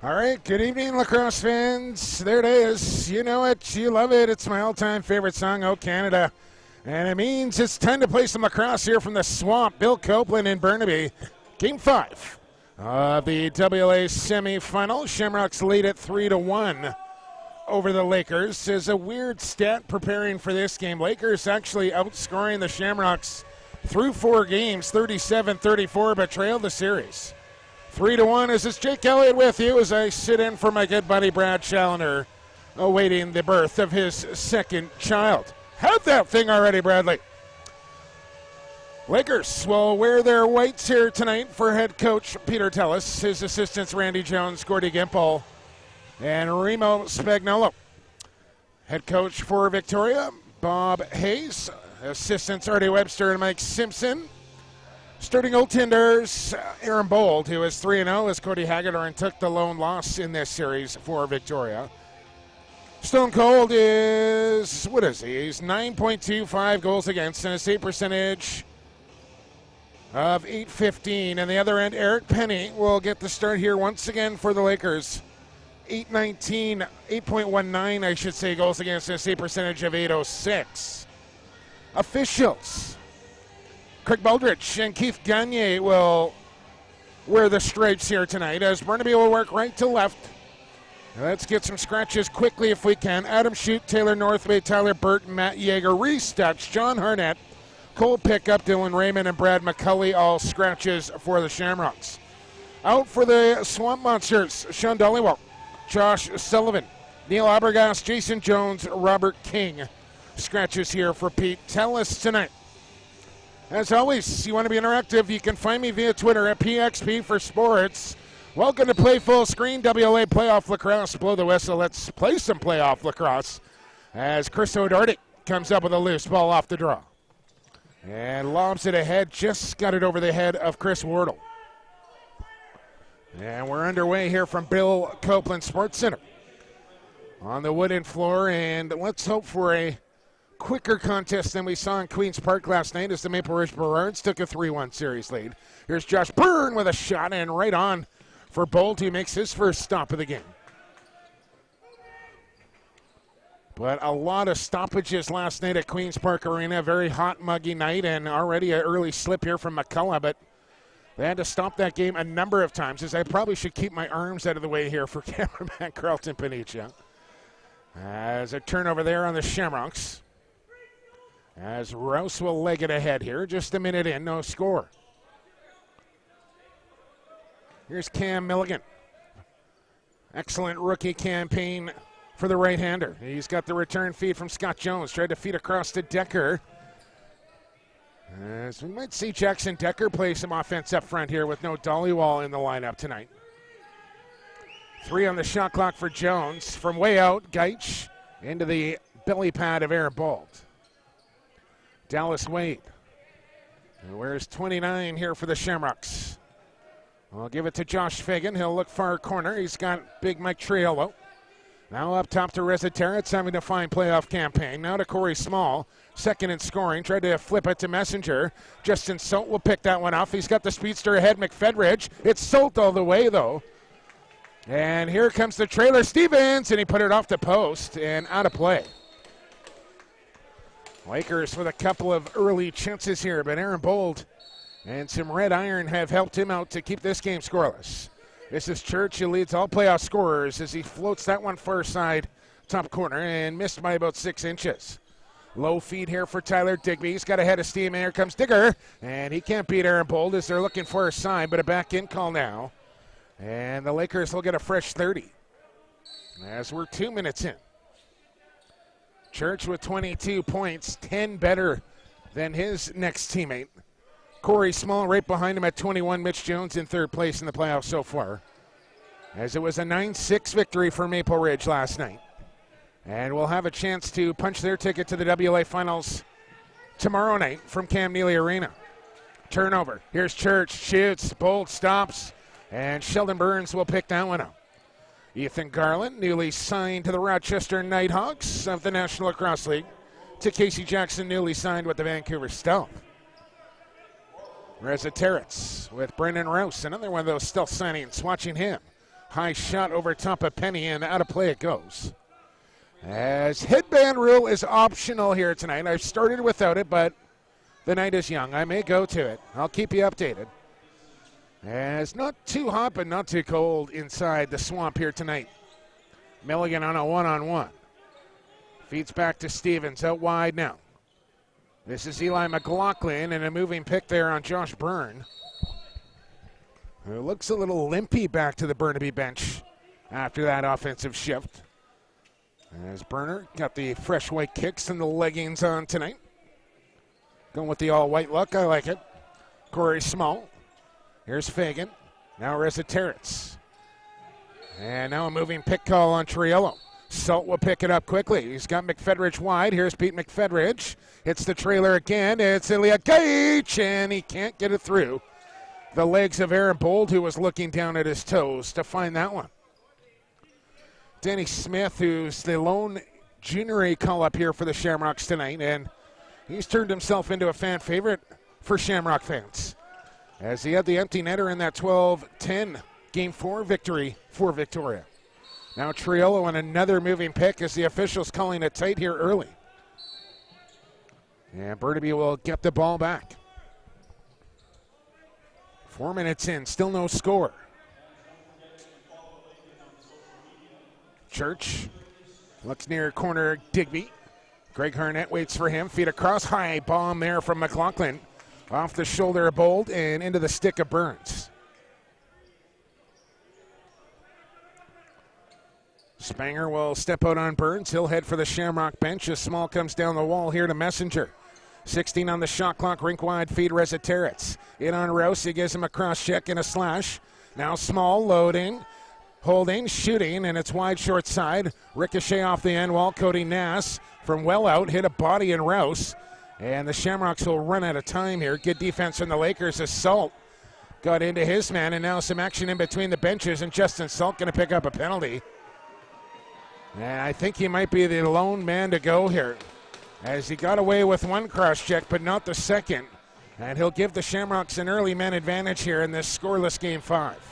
All right, good evening, lacrosse fans. There it is. You know it, you love it. It's my all-time favorite song, Oh Canada. And it means it's time to play some lacrosse here from the Swamp. Bill Copeland in Burnaby. Game 5 of the WLA semifinal. Shamrocks lead it 3-1 over the Lakers. There's a weird stat preparing for this game. Lakers actually outscoring the Shamrocks through 4 games, 37-34, but trailed the series. 3-1. This is Jake Elliott with you as I sit in for my good buddy Brad Challoner, awaiting the birth of his second child. Had that thing already, Bradley. Lakers will wear their whites here tonight for head coach Peter Tellis, his assistants Randy Jones, Gordy Gimple, and Remo Spagnolo. Head coach for Victoria, Bob Hayes. Assistants Artie Webster and Mike Simpson. Starting goaltenders, Aaron Bold, who is 3-0 as Cody Hagedorn took the lone loss in this series for Victoria. Stone Cold is, what is he? He's 9.25 goals against and a save percentage of .815. And the other end, Eric Penny will get the start here once again for the Lakers. 8.19, I should say, goals against and a save percentage of .806. Officials. Craig Baldrich and Keith Gagne will wear the stripes here tonight as Burnaby will work right to left. Let's get some scratches quickly if we can. Adam Shute, Taylor Northway, Tyler Burt, Matt Yeager, Reese Dutch, John Harnett, Cole Pickup, Dylan Raymond, and Brad McCulley, all scratches for the Shamrocks. Out for the Swamp Monsters, Sean Dollywell, Josh Sullivan, Neil Abergas, Jason Jones, Robert King. Scratches here for Pete Tellis tonight. As always, you want to be interactive, you can find me via Twitter at PXP for Sports. Welcome to Play Full Screen, WLA Playoff Lacrosse. Blow the whistle, let's play some playoff lacrosse as Chris O'Doherty comes up with a loose ball off the draw. And lobs it ahead, just got it over the head of Chris Wardle. And we're underway here from Bill Copeland Sports Center on the wooden floor, and let's hope for a quicker contest than we saw in Queen's Park last night as the Maple Ridge Burrards took a 3-1 series lead. Here's Josh Byrne with a shot and right on for Bolt, who makes his first stop of the game. But a lot of stoppages last night at Queen's Park Arena. Very hot, muggy night, and already an early slip here from McCullough, but they had to stop that game a number of times, as I probably should keep my arms out of the way here for cameraman Carlton Panicia. As a turnover there on the Shamrocks. As Rouse will leg it ahead here. Just a minute in, no score. Here's Cam Milligan. Excellent rookie campaign for the right-hander. He's got the return feed from Scott Jones. Tried to feed across to Decker. As we might see Jackson Decker play some offense up front here with no Dollywall in the lineup tonight. 3 on the shot clock for Jones. From way out, Geitch into the belly pad of Aaron Bolt. Dallas Wade. And where's 29 here for the Shamrocks? I'll give it to Josh Fagan. He'll look far corner. He's got big Mike Triolo. Now up top to Reza Terrence, having a fine playoff campaign. Now to Corey Small, second in scoring. Tried to flip it to Messenger. Justin Solt will pick that one off. He's got the speedster ahead, McFedridge. It's Solt all the way, though. And here comes the trailer, Stevens, and he put it off the post and out of play. Lakers with a couple of early chances here, but Aaron Bold and some red iron have helped him out to keep this game scoreless. This is Church, who leads all playoff scorers as he floats that one far side top corner and missed by about 6 inches. Low feed here for Tyler Digby. He's got a head of steam, and here comes Digger, and he can't beat Aaron Bold as they're looking for a side, but a back-in call now. And the Lakers will get a fresh 30 as we're 2 minutes in. Church with 22 points, 10 better than his next teammate. Corey Small right behind him at 21. Mitch Jones in third place in the playoffs so far, as it was a 9-6 victory for Maple Ridge last night. And we'll have a chance to punch their ticket to the WLA Finals tomorrow night from Cam Neely Arena. Turnover. Here's Church, shoots, Bolt stops, and Sheldon Burns will pick that one up. Ethan Garland, newly signed to the Rochester Nighthawks of the National Lacrosse League. To Casey Jackson, newly signed with the Vancouver Stealth. Reza Terrence with Brendan Rouse, another one of those stealth signings. Watching him. High shot over top of Penny, and out of play it goes. As headband rule is optional here tonight. I've started without it, but the night is young. I may go to it. I'll keep you updated. As not too hot, but not too cold inside the swamp here tonight. Milligan on a one-on-one. Feeds back to Stevens, out wide now. This is Eli McLaughlin, and a moving pick there on Josh Byrne, who looks a little limpy back to the Burnaby bench after that offensive shift. As Burner got the fresh white kicks and the leggings on tonight. Going with the all-white look, I like it. Corey Small. Here's Fagan. Now Resetarits. And now a moving pick call on Triello. Salt will pick it up quickly. He's got McFedridge wide. Here's Pete McFedridge. Hits the trailer again. It's Ilya Gaich, and he can't get it through the legs of Aaron Bold, who was looking down at his toes to find that one. Danny Smith, who's the lone junior A call-up here for the Shamrocks tonight, and he's turned himself into a fan favorite for Shamrock fans, as he had the empty netter in that 12-10 Game 4 victory for Victoria. Now Triello on another moving pick as the officials calling it tight here early. And Burnaby will get the ball back. 4 minutes in, still no score. Church looks near corner Digby. Greg Harnett waits for him. Feet across, high bomb there from McLaughlin. Off the shoulder of Bold and into the stick of Burns. Spanger will step out on Burns. He'll head for the Shamrock bench as Small comes down the wall here to Messenger. 16 on the shot clock, rink wide feed Resetarits. In on Rouse, he gives him a cross check and a slash. Now Small loading, holding, shooting, and it's wide short side. Ricochet off the end wall. Cody Nass from well out hit a body in Rouse. And the Shamrocks will run out of time here. Good defense from the Lakers as Salt got into his man, and now some action in between the benches, and Justin Salt going to pick up a penalty. And I think he might be the lone man to go here, as he got away with one cross-check, but not the second. And he'll give the Shamrocks an early man advantage here in this scoreless Game 5.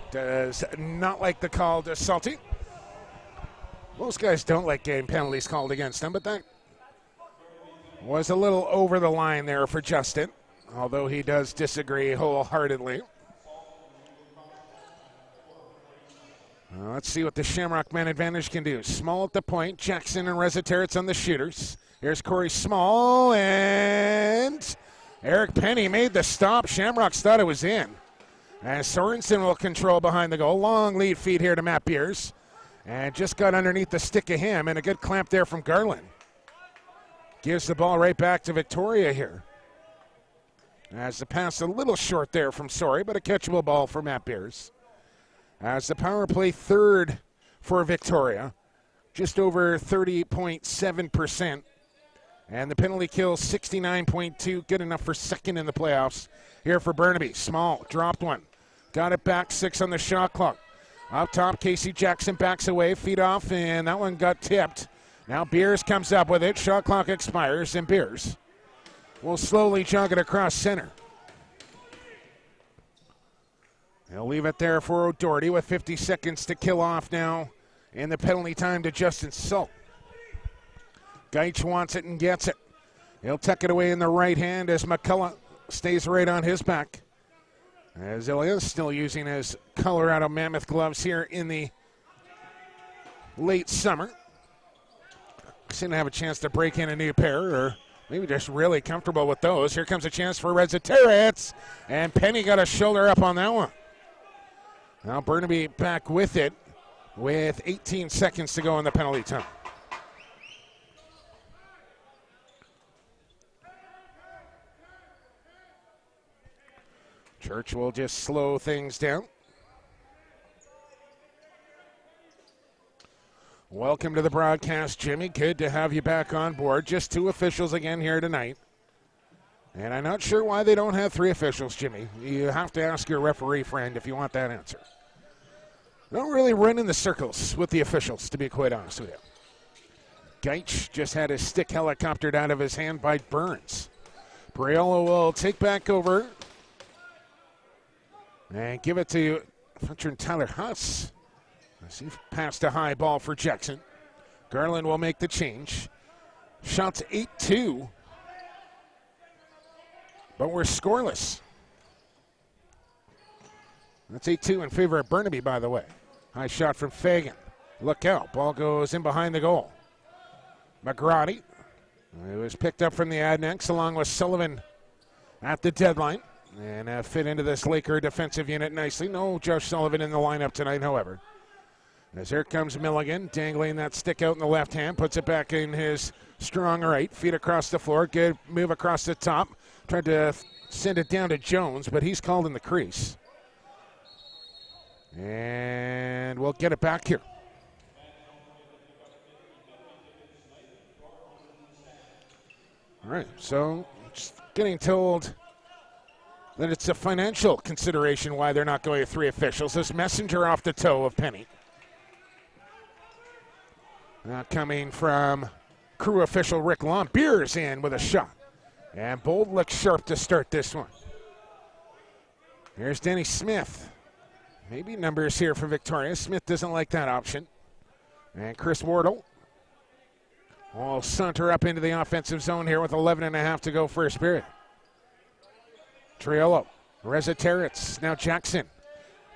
Does not like the call to Salty. Most guys don't like getting penalties called against them, but that was a little over the line there for Justin, although he does disagree wholeheartedly. Let's see what the Shamrock man advantage can do. Small at the point. Jackson and Resetarits on the shooters. Here's Corey Small, and Eric Penny made the stop. Shamrocks thought it was in. And Sorensen will control behind the goal. Long lead feed here to Matt Beers. And just got underneath the stick of him, and a good clamp there from Garland. Gives the ball right back to Victoria here. As the pass a little short there from Sorry, but a catchable ball for Matt Beers. As the power play third for Victoria, just over 30.7%. And the penalty kill 69.2, good enough for second in the playoffs here for Burnaby. Small, dropped one. Got it back, 6 on the shot clock. Up top, Casey Jackson backs away, feet off, and that one got tipped. Now Beers comes up with it, shot clock expires, and Beers will slowly jog it across center. He'll leave it there for O'Doherty with 50 seconds to kill off now in the penalty time to Justin Salt. Gaich wants it and gets it. He'll tuck it away in the right hand as McCullough stays right on his back. As Ilya still using his Colorado Mammoth gloves here in the late summer. Seem to have a chance to break in a new pair, or maybe just really comfortable with those. Here comes a chance for Resetarits, and Penny got a shoulder up on that one. Now Burnaby back with it with 18 seconds to go in the penalty time. Church will just slow things down. Welcome to the broadcast, Jimmy. Good to have you back on board. Just 2 officials again here tonight. And I'm not sure why they don't have 3 officials, Jimmy. You have to ask your referee friend if you want that answer. They don't really run in the circles with the officials, to be quite honest with you. Gaich just had his stick helicoptered out of his hand by Burns. Briello will take back over and give it to veteran Tyler Huss. As he passed a high ball for Jackson. Garland will make the change. Shots 8-2. But we're scoreless. That's 8-2 in favor of Burnaby, by the way. High shot from Fagan. Look out. Ball goes in behind the goal. McGrady. It was picked up from the Adnex along with Sullivan at the deadline. And fit into this Laker defensive unit nicely. No Josh Sullivan in the lineup tonight, however. As here comes Milligan, dangling that stick out in the left hand. Puts it back in his strong right. Feet across the floor. Good move across the top. Tried to send it down to Jones, but he's called in the crease. And we'll get it back here. All right, so just getting told that it's a financial consideration why they're not going to 3 officials. This Messenger off the toe of Penny. Now coming from crew official Rick Long. Beers in with a shot. And Bold looks sharp to start this one. Here's Denny Smith. Maybe numbers here for Victoria. Smith doesn't like that option. And Chris Wardle will saunter up into the offensive zone here with 11.5 to go first period. Triolo, Reza Territz, now Jackson.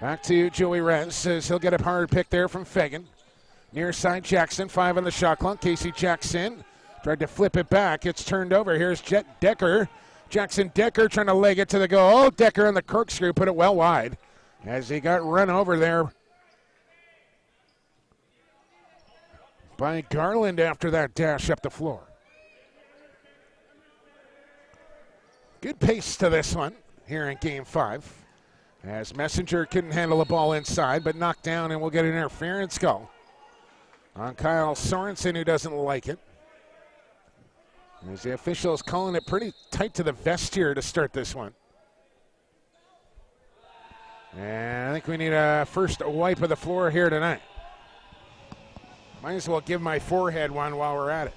Back to Joey Rez, says he'll get a hard pick there from Fagan. Near side Jackson, 5 on the shot clock. Casey Jackson tried to flip it back. It's turned over. Here's Jet Decker. Jackson Decker trying to leg it to the goal. Decker on the corkscrew, put it well wide as he got run over there by Garland after that dash up the floor. Good pace to this one here in Game 5. As Messenger couldn't handle the ball inside, but knocked down, and we'll get an interference call on Kyle Sorensen, who doesn't like it. As the official is calling it pretty tight to the vest here to start this one. And I think we need a first wipe of the floor here tonight. Might as well give my forehead one while we're at it.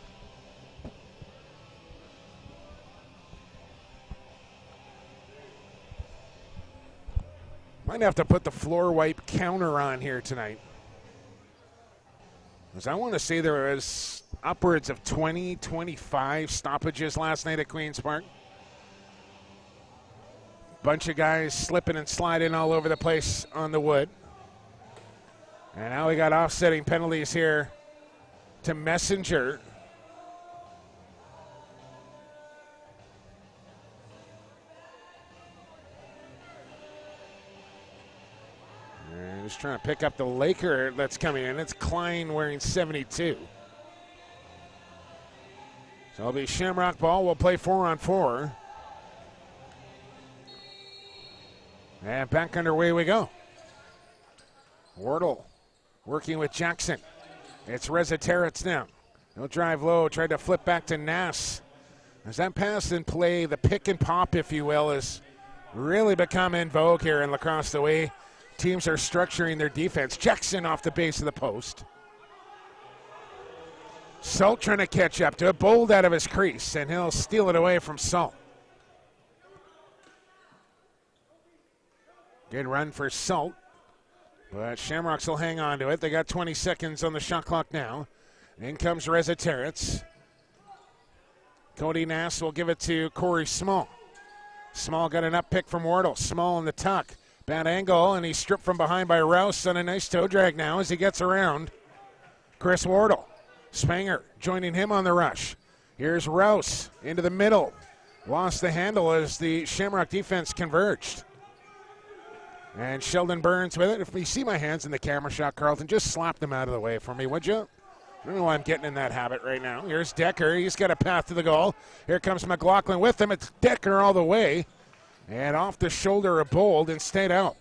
Might have to put the floor wipe counter on here tonight. Because I want to say there was upwards of 20, 25 stoppages last night at Queen's Park. Bunch of guys slipping and sliding all over the place on the wood. And now we got offsetting penalties here to Messenger. And just trying to pick up the Laker that's coming in. It's Klein wearing 72. So it'll be Shamrock ball. We'll play 4-on-4. And back underway we go. Wardle working with Jackson. It's Reza Territz now. He'll drive low, tried to flip back to Nass. As that pass and play, the pick and pop, if you will, has really become in vogue here in lacrosse, the way teams are structuring their defense. Jackson off the base of the post. Salt trying to catch up to it. Bold out of his crease, and he'll steal it away from Salt. Good run for Salt. But Shamrocks will hang on to it. They got 20 seconds on the shot clock now. In comes Reza Territz. Cody Nass will give it to Corey Small. Small got an up pick from Wardle. Small in the tuck. Bad angle, and he's stripped from behind by Rouse on a nice toe drag now as he gets around. Chris Wardle. Spanger joining him on the rush. Here's Rouse into the middle. Lost the handle as the Shamrock defense converged. And Sheldon Burns with it. If you see my hands in the camera shot, Carlton, just slap them out of the way for me, would you? I don't know why I'm getting in that habit right now. Here's Decker. He's got a path to the goal. Here comes McLaughlin with him. It's Decker all the way. And off the shoulder of Bold and stayed out.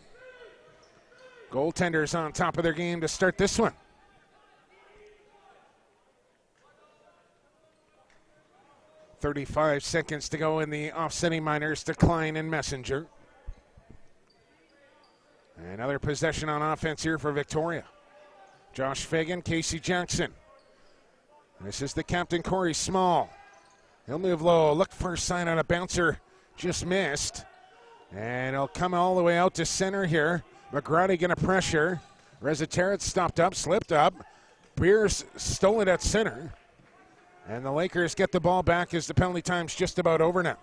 Goaltenders on top of their game to start this one. .35 seconds to go in the offsetting minors. Decline in Messenger. Another possession on offense here for Victoria. Josh Fagan, Casey Jackson. This is the captain, Corey Small. He'll move low. Look for a sign on a bouncer. Just missed. And he'll come all the way out to center here. McGrady going to pressure. Rezataritz stopped up, slipped up. Beers stole it at center. And the Lakers get the ball back as the penalty time's just about over now.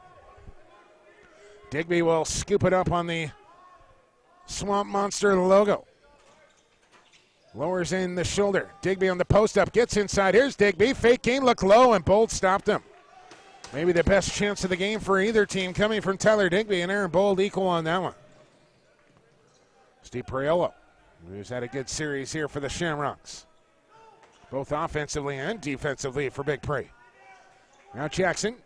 Digby will scoop it up on the Swamp Monster logo. Lowers in the shoulder. Digby on the post up. Gets inside. Here's Digby. Fake game. Looked low and Bold stopped him. Maybe the best chance of the game for either team coming from Tyler Digby, and Aaron Bold equal on that one. Steve Priolo, who's had a good series here for the Shamrocks, both offensively and defensively for Big Prairie. Now Jackson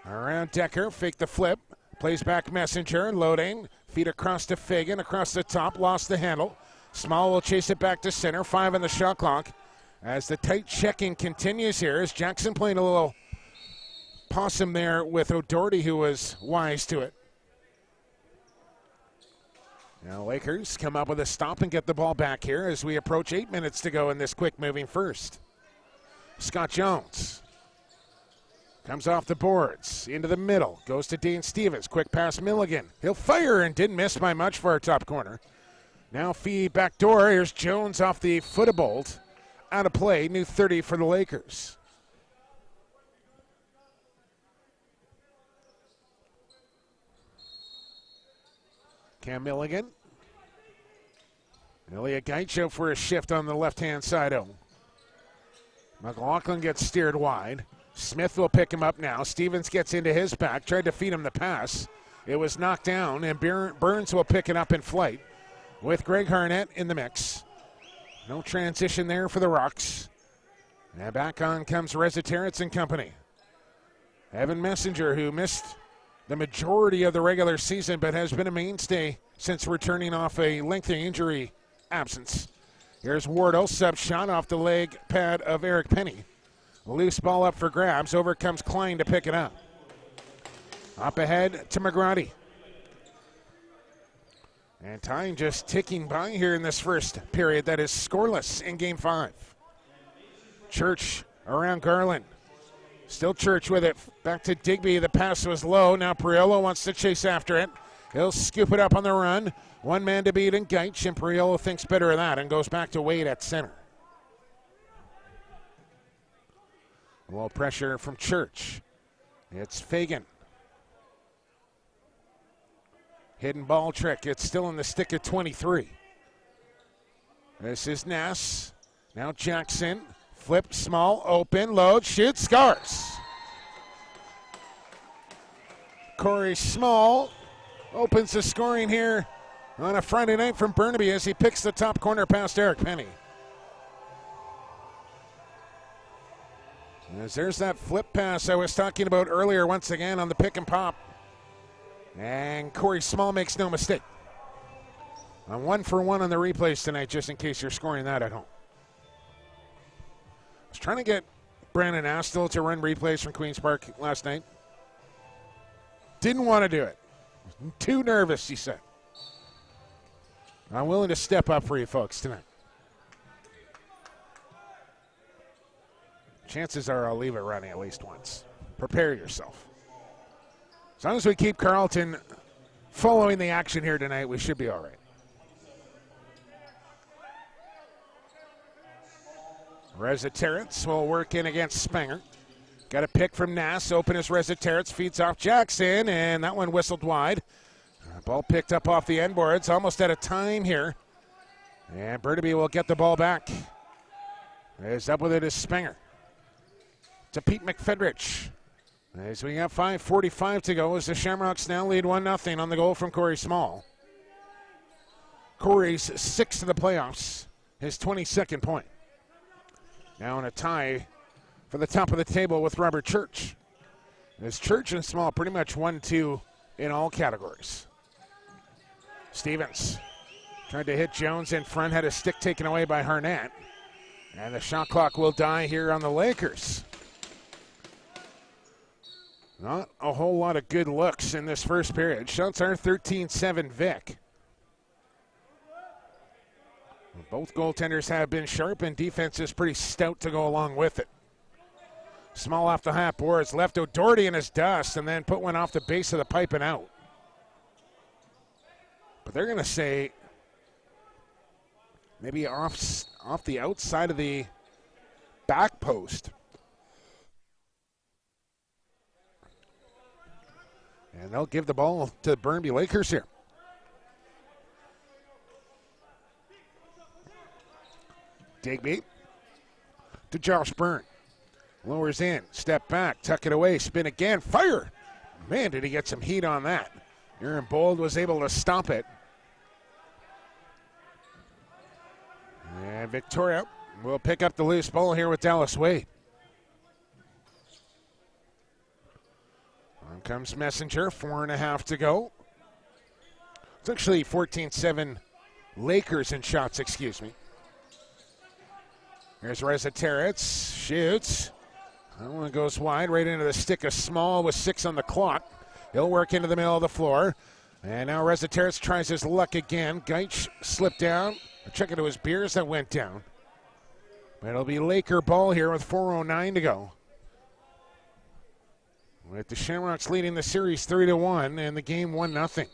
around Decker, fake the flip, plays back Messenger, loading, feet across to Fagan, across the top, lost the handle. Small will chase it back to center, 5 on the shot clock. As the tight checking continues here, as Jackson playing a little possum there with O'Doherty, who was wise to it. Now Lakers come up with a stop and get the ball back here as we approach 8 minutes to go in this quick moving first. Scott Jones comes off the boards into the middle, goes to Dean Stevens, quick pass Milligan. He'll fire and didn't miss by much for our top corner. Now feed back door. Here's Jones off the foot of Bolt. Out of play, new 30 for the Lakers. Cam Milligan. Elliot Gaicho for a shift on the left-hand side. McLaughlin gets steered wide. Smith will pick him up now. Stevens gets into his back, tried to feed him the pass. It was knocked down, and Burns will pick it up in flight with Greg Harnett in the mix. No transition there for the Rocks. And back on comes Rezataritz and company. Evan Messenger, who missed the majority of the regular season, but has been a mainstay since returning off a lengthy injury absence. Here's Wardle, sub shot off the leg pad of Eric Penny. Loose ball up for grabs. Over comes Klein to pick it up. Up ahead to McGrady. And time just ticking by here in this first period that is scoreless in Game 5. Church around Garland. Still Church with it. Back to Digby. The pass was low. Now Priolo wants to chase after it. He'll scoop it up on the run. One man to beat in Gaich, and Priolo thinks better of that and goes back to Wade at center. A little pressure from Church. It's Fagan. Hidden ball trick. It's still in the stick at 23. This is Nass. Now Jackson. Flip, small, open, load, shoot, scores. Corey Small opens the scoring here on a Friday night from Burnaby as he picks the top corner past Eric Penny. As there's that flip pass I was talking about earlier once again on the pick and pop. And Corey Small makes no mistake. I'm 1 for 1 on the replays tonight, just in case you're scoring that at home. I was trying to get Brandon Astle to run replays from Queen's Park last night. Didn't want to do it. Too nervous, he said. I'm willing to step up for you folks tonight. Chances are I'll leave it running at least once. Prepare yourself. As long as we keep Carleton following the action here tonight, we should be all right. Rezataritz will work in against Spenger. Got a pick from Nass. Open as Rezataritz feeds off Jackson, and that one whistled wide. Ball picked up off the end boards. Almost out of time here. And Burnaby will get the ball back. Is up with it is Spenger. To Pete McFedrich. As we got 5:45 to go as the Shamrocks now lead 1-0 on the goal from Corey Small. Corey's 6th in the playoffs. His 22nd point. Now in a tie for the top of the table with Robert Church. As Church and Small pretty much 1-2 in all categories. Stevens tried to hit Jones in front, had a stick taken away by Harnett. And the shot clock will die here on the Lakers. Not a whole lot of good looks in this first period. Shots are 13-7 Vic. Both goaltenders have been sharp, and defense is pretty stout to go along with it. Small off the half boards. Left O'Doherty in his dust and then put one off the base of the pipe and out. But they're going to say maybe off the outside of the back post. And they'll give the ball to the Burnaby Lakers here. Digby to Josh Byrne. Lowers in, step back, tuck it away, spin again, fire! Man, did he get some heat on that. Aaron Bold was able to stop it. And Victoria will pick up the loose ball here with Dallas Wade. On comes Messenger, 4.5 to go. It's actually 14-7 Lakers in shots, excuse me. Here's Reza Territz, shoots. That one goes wide, right into the stick of Small with 6 on the clock. He'll work into the middle of the floor. And now Reza Territz tries his luck again. Geitch slipped down. Check into his beers, that went down. But it'll be Laker ball here with 4:09 to go. With the Shamrocks leading the series 3-1 and the game 1-0.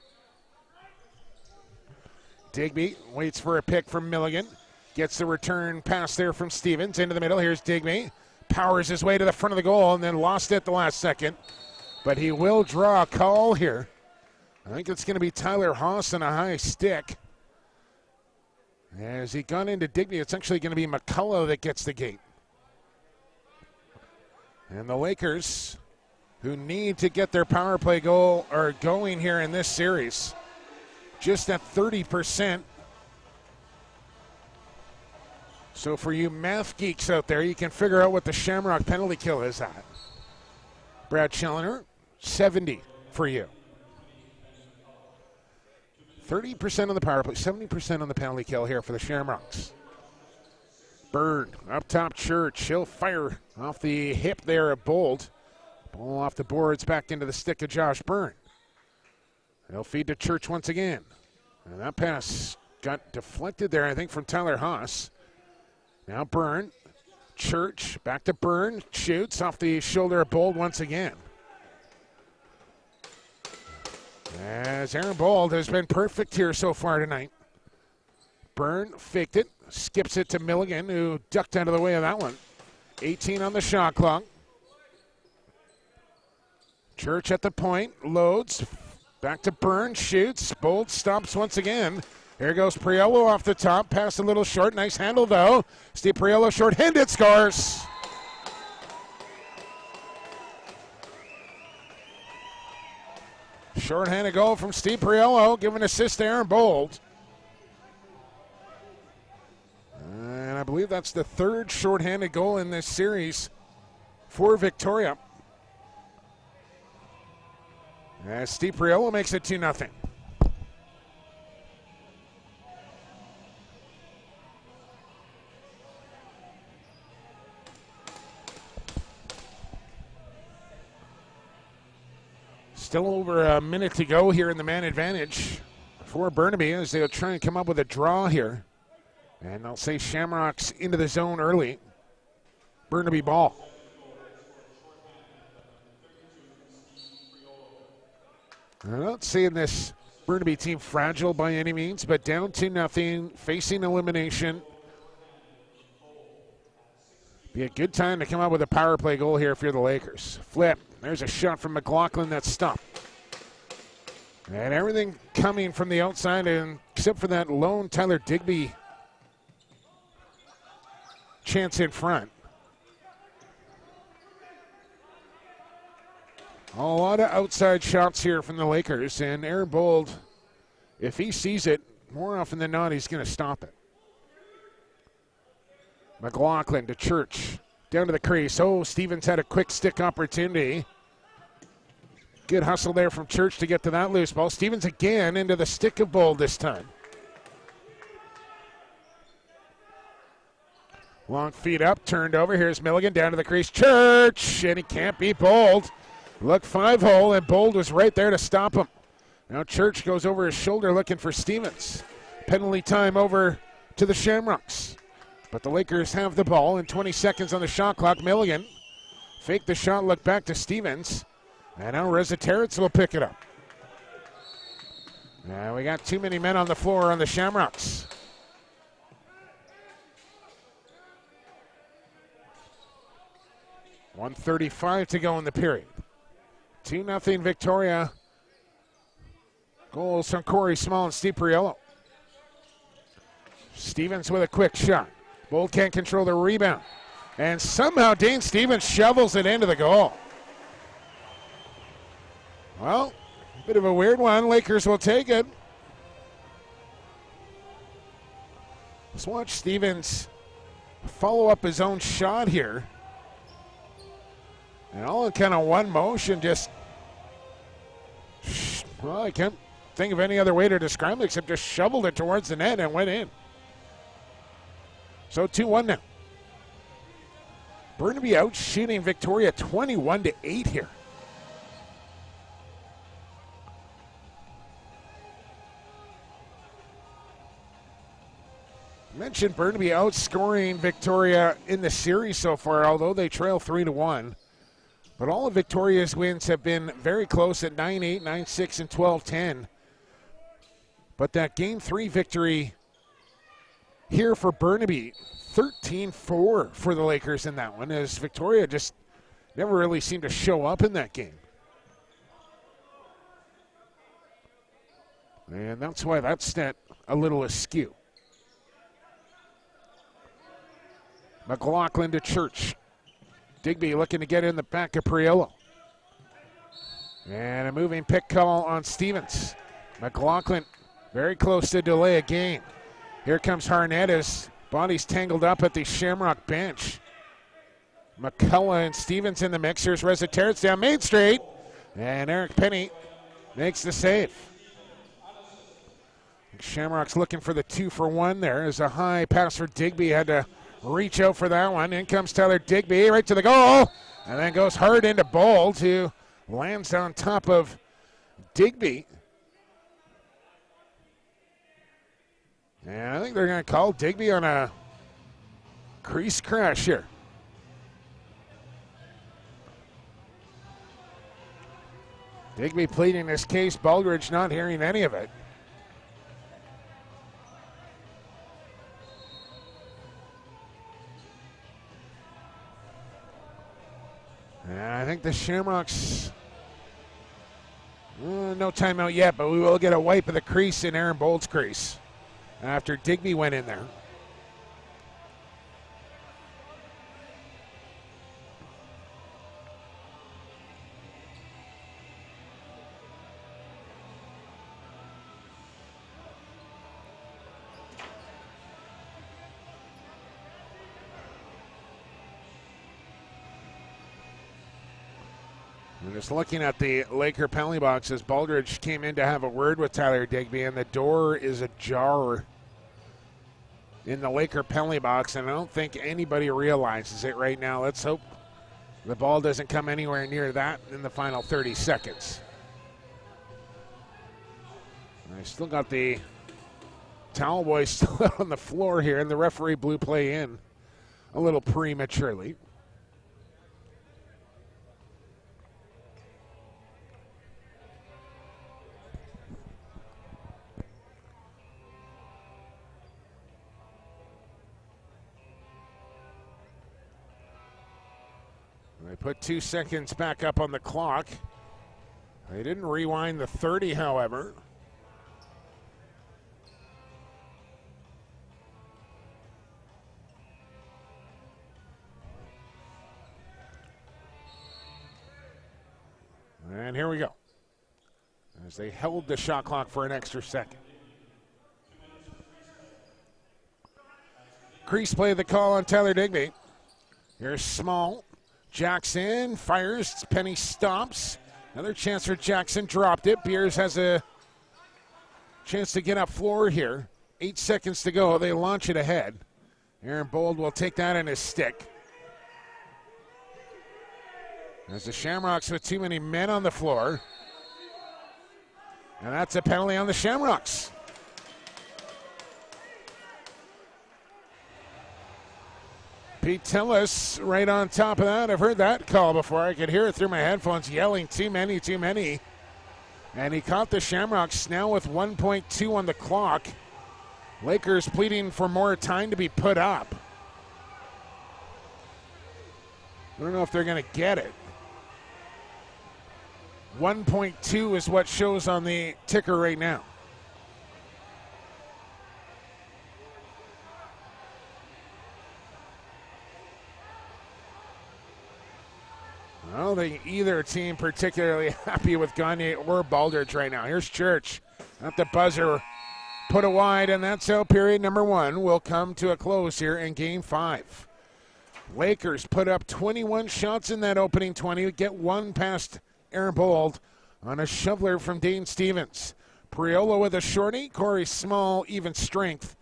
Digby waits for a pick from Milligan. Gets the return pass there from Stevens into the middle. Here's Digby. Powers his way to the front of the goal and then lost it at the last second. But he will draw a call here. I think it's going to be Tyler Haas on a high stick. As he got into Digby, it's actually going to be McCullough that gets the gate. And the Lakers, who need to get their power play goal are going here in this series, just at 30%. So for you math geeks out there, you can figure out what the Shamrock penalty kill is at. Brad Challoner, 70 for you. 30% on the power play, 70% on the penalty kill here for the Shamrocks. Bird up top, Church. He'll fire off the hip there of Bold. Ball off the boards, back into the stick of Josh Byrne. They'll feed to Church once again. And that pass got deflected there, I think, from Tyler Haas. Now Byrne, Church, back to Byrne, shoots off the shoulder of Bold once again. As Aaron Bold has been perfect here so far tonight. Byrne faked it, skips it to Milligan, who ducked out of the way of that one. 18 on the shot clock. Church at the point, loads, back to Byrne, shoots, Bold stops once again. Here goes Priolo off the top, pass a little short, nice handle though. Steve Priolo short-handed, scores. Short-handed goal from Steve Priolo, giving assist to Aaron Bold. And I believe that's the third short-handed goal in this series for Victoria. As Steve Priolo makes it 2-0. Still over a minute to go here in the man advantage for Burnaby as they'll try and come up with a draw here. And they'll say Shamrocks into the zone early. Burnaby ball. I'm not saying this Burnaby team fragile by any means, but down 2-0, facing elimination. Be a good time to come up with a power play goal here if you're the Lakers. Flip. There's a shot from McLaughlin that's stopped. And everything coming from the outside, and except for that lone Tyler Digby chance in front. A lot of outside shots here from the Lakers, and Aaron Bold, if he sees it, more often than not, he's going to stop it. McLaughlin to Church. Down to the crease. Oh, Stevens had a quick stick opportunity. Good hustle there from Church to get to that loose ball. Stevens again into the stick of Bold this time. Long feet up, turned over. Here's Milligan down to the crease. Church, and he can't beat Bold. Look 5-hole, and Bold was right there to stop him. Now Church goes over his shoulder looking for Stevens. Penalty time over to the Shamrocks. But the Lakers have the ball, and 20 seconds on the shot clock. Milligan Fake the shot, look back to Stevens. And now Reziteritz will pick it up. Now we got too many men on the floor on the Shamrocks. .135 to go in the period. 2-0 Victoria. Goals from Corey Small and Steve Priello. Stevens with a quick shot. Bold can't control the rebound. And somehow Dane Stevens shovels it into the goal. Well, a bit of a weird one. Lakers will take it. Let's watch Stevens follow up his own shot here. And all in kind of one motion, just, well, I can't think of any other way to describe it except just shoveled it towards the net and went in. So 2-1 now. Burnaby out shooting Victoria 21-8 here. I mentioned Burnaby outscoring Victoria in the series so far, although they trail 3-1. But all of Victoria's wins have been very close at 9-8, 9-6, and 12-10. But that Game 3 victory here for Burnaby, 13-4 for the Lakers in that one, as Victoria just never really seemed to show up in that game. And that's why that stat a little askew. McLaughlin to Church. Digby looking to get in the back of Priello. And a moving pick call on Stevens. McLaughlin very close to delay a game. Here comes Harnett as body's tangled up at the Shamrock bench. McCullough and Stevens in the mix. Here's Reziteritz down Main Street. And Eric Penny makes the save. Shamrock's looking for the 2-for-1 there as a high pass for Digby. Had to reach out for that one. In comes Tyler Digby right to the goal. And then goes hard into Bold, who lands on top of Digby. And I think they're going to call Digby on a crease crash here. Digby pleading his case, Baldridge not hearing any of it. And I think the Shamrocks, no timeout yet, but we will get a wipe of the crease in Aaron Bold's crease after Digby went in there. We're just looking at the Laker penalty box as Baldridge came in to have a word with Tyler Digby, and the door is ajar in the Laker penalty box, and I don't think anybody realizes it right now. Let's hope the ball doesn't come anywhere near that in the final 30 seconds. I still got the towel boy still out on the floor here, and the referee blew play in a little prematurely. They put 2 seconds back up on the clock. They didn't rewind the 30, however. And here we go, as they held the shot clock for an extra second. Crease play the call on Tyler Digby. Here's Small. Jackson fires. Penny stops. Another chance for Jackson. Dropped it. Beers has a chance to get up floor here. 8 seconds to go. They launch it ahead. Aaron Bold will take that in his stick. As the Shamrocks with too many men on the floor. And that's a penalty on the Shamrocks. Pete Tillis right on top of that. I've heard that call before. I could hear it through my headphones yelling, too many, too many. And he caught the Shamrocks now with 1.2 on the clock. Lakers pleading for more time to be put up. I don't know if they're going to get it. 1.2 is what shows on the ticker right now. I don't think either team particularly happy with Gagne or Baldridge right now. Here's Church at the buzzer. Put it wide, and that's how period number one will come to a close here in Game 5. Lakers put up 21 shots in that opening 20. Get one past Aaron Bold on a shoveler from Dane Stevens. Priola with a shorty. Corey Small, even strength,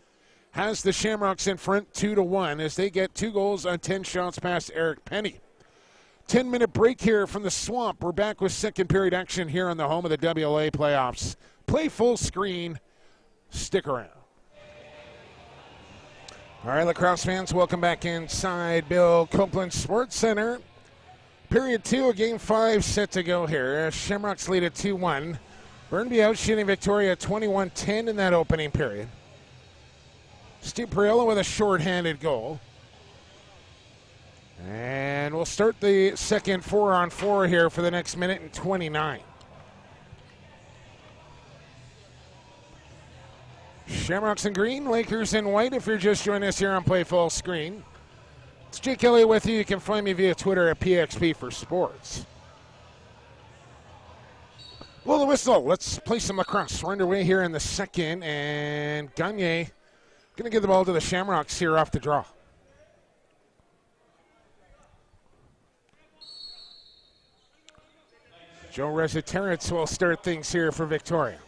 has the Shamrocks in front 2-1 as they get 2 goals on 10 shots past Eric Penny. 10-minute break here from the Swamp. We're back with second period action here on the home of the WLA playoffs. Play full screen. Stick around. All right, lacrosse fans, welcome back inside Bill Copeland Sports Center. Period 2 of Game 5 set to go here. Shamrocks lead at 2-1. Burnaby outshooting Victoria 21-10 in that opening period. Steve Priola with a short-handed goal. And we'll start the second 4-on-4 here for the next minute and 29. Shamrocks in green, Lakers in white if you're just joining us here on Play Full Screen. It's Jake Elliott with you. You can find me via Twitter at PXP for Sports. Blow the whistle. Let's play some lacrosse. We're underway here in the second, and Gagne going to give the ball to the Shamrocks here off the draw. Joe Rezaterets will start things here for Victoria.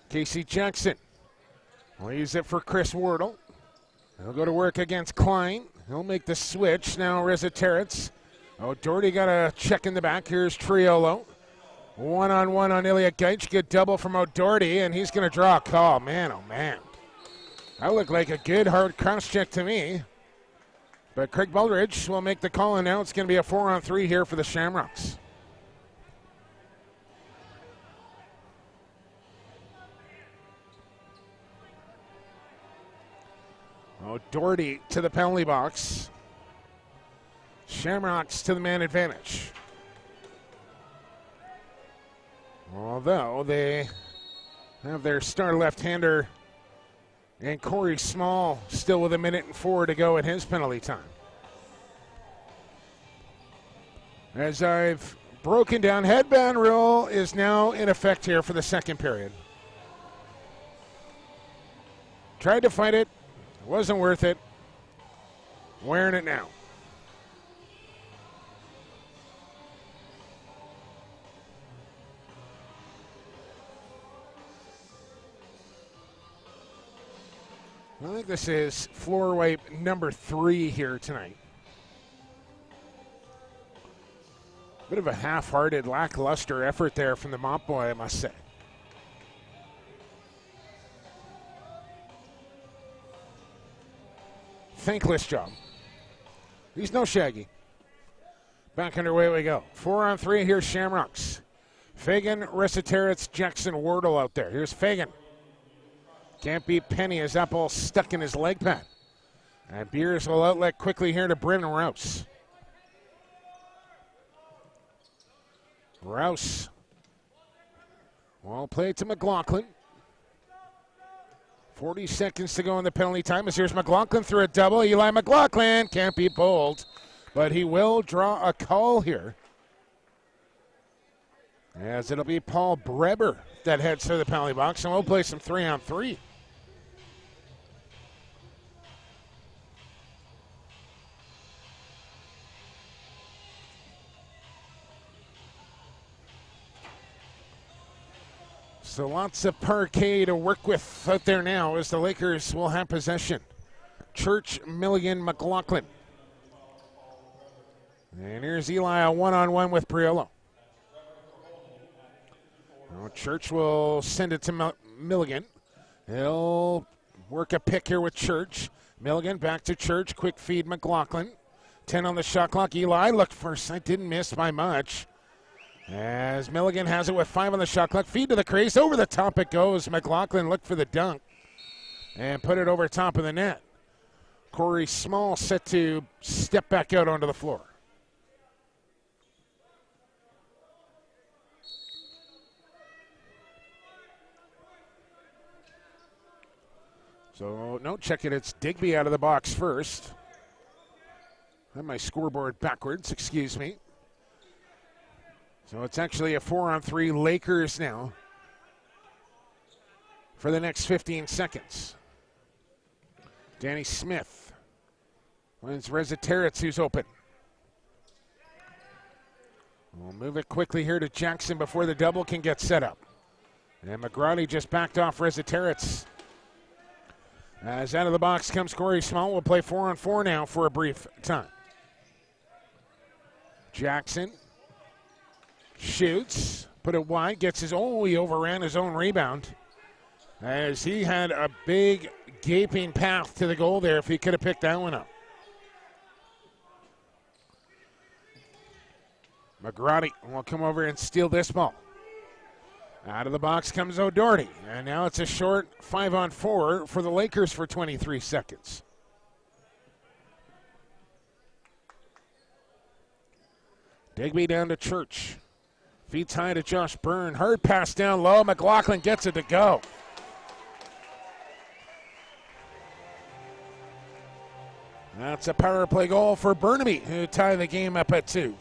Casey Jackson will use it for Chris Wardle. He'll go to work against Klein. He'll make the switch. Now Rezaterets. O'Doherty got a check in the back. Here's Triolo. One-on-one on Ilya Gaich. Good double from O'Doherty, and he's going to draw a call. Man, oh, man. That looked like a good, hard cross check to me. But Craig Baldridge will make the call, and now it's going to be a 4-on-3 here for the Shamrocks. O'Doherty to the penalty box. Shamrocks to the man advantage. Although they have their star left-hander and Corey Small still with 1:04 to go at his penalty time. As I've broken down, headband rule is now in effect here for the second period. Tried to fight it. It wasn't worth it. Wearing it now. I think this is floor wipe number 3 here tonight. Bit of a half-hearted, lackluster effort there from the mop boy, I must say. Thankless job. He's no Shaggy. Back underway we go. 4-on-3 here, Shamrocks. Fagan, Rezaterets, Jackson, Wardle out there. Here's Fagan. Can't beat Penny as that ball stuck in his leg pad. And Beers will outlet quickly here to Brennan Rouse. Rouse. Well played to McLaughlin. 40 seconds to go in the penalty time as here's McLaughlin through a double. Eli McLaughlin can't be Bold, but he will draw a call here. As it'll be Paul Breber that heads to the penalty box, and we'll play some 3-on-3. So lots of parquet to work with out there now as the Lakers will have possession. Church, Milligan, McLaughlin. And here's Eli, a one-on-one with Priolo. Now Church will send it to Milligan. He'll work a pick here with Church. Milligan back to Church. Quick feed McLaughlin. 10 on the shot clock. Eli looked for sight. Didn't miss by much. As Milligan has it with 5 on the shot clock. Feed to the crease. Over the top it goes. McLaughlin looked for the dunk and put it over top of the net. Corey Small set to step back out onto the floor. So, no, check it. It's Digby out of the box first. I have my scoreboard backwards, excuse me. So it's actually a 4-on-3 Lakers now for the next 15 seconds. Danny Smith wins Reziteritz, who's open. We'll move it quickly here to Jackson before the double can get set up. And McGrady just backed off Reziteritz. As out of the box comes Corey Small. We'll play 4-on-4 now for a brief time. Jackson shoots, put it wide, gets his own, he overran his own rebound. As he had a big gaping path to the goal there if he could have picked that one up. McGrady will come over and steal this ball. Out of the box comes O'Doherty, and now it's a short 5-on-4 for the Lakers for 23 seconds. Digby down to Church. Feet high to Josh Byrne. Hard pass down low. McLaughlin gets it to go. That's a power play goal for Burnaby, who tie the game up at 2.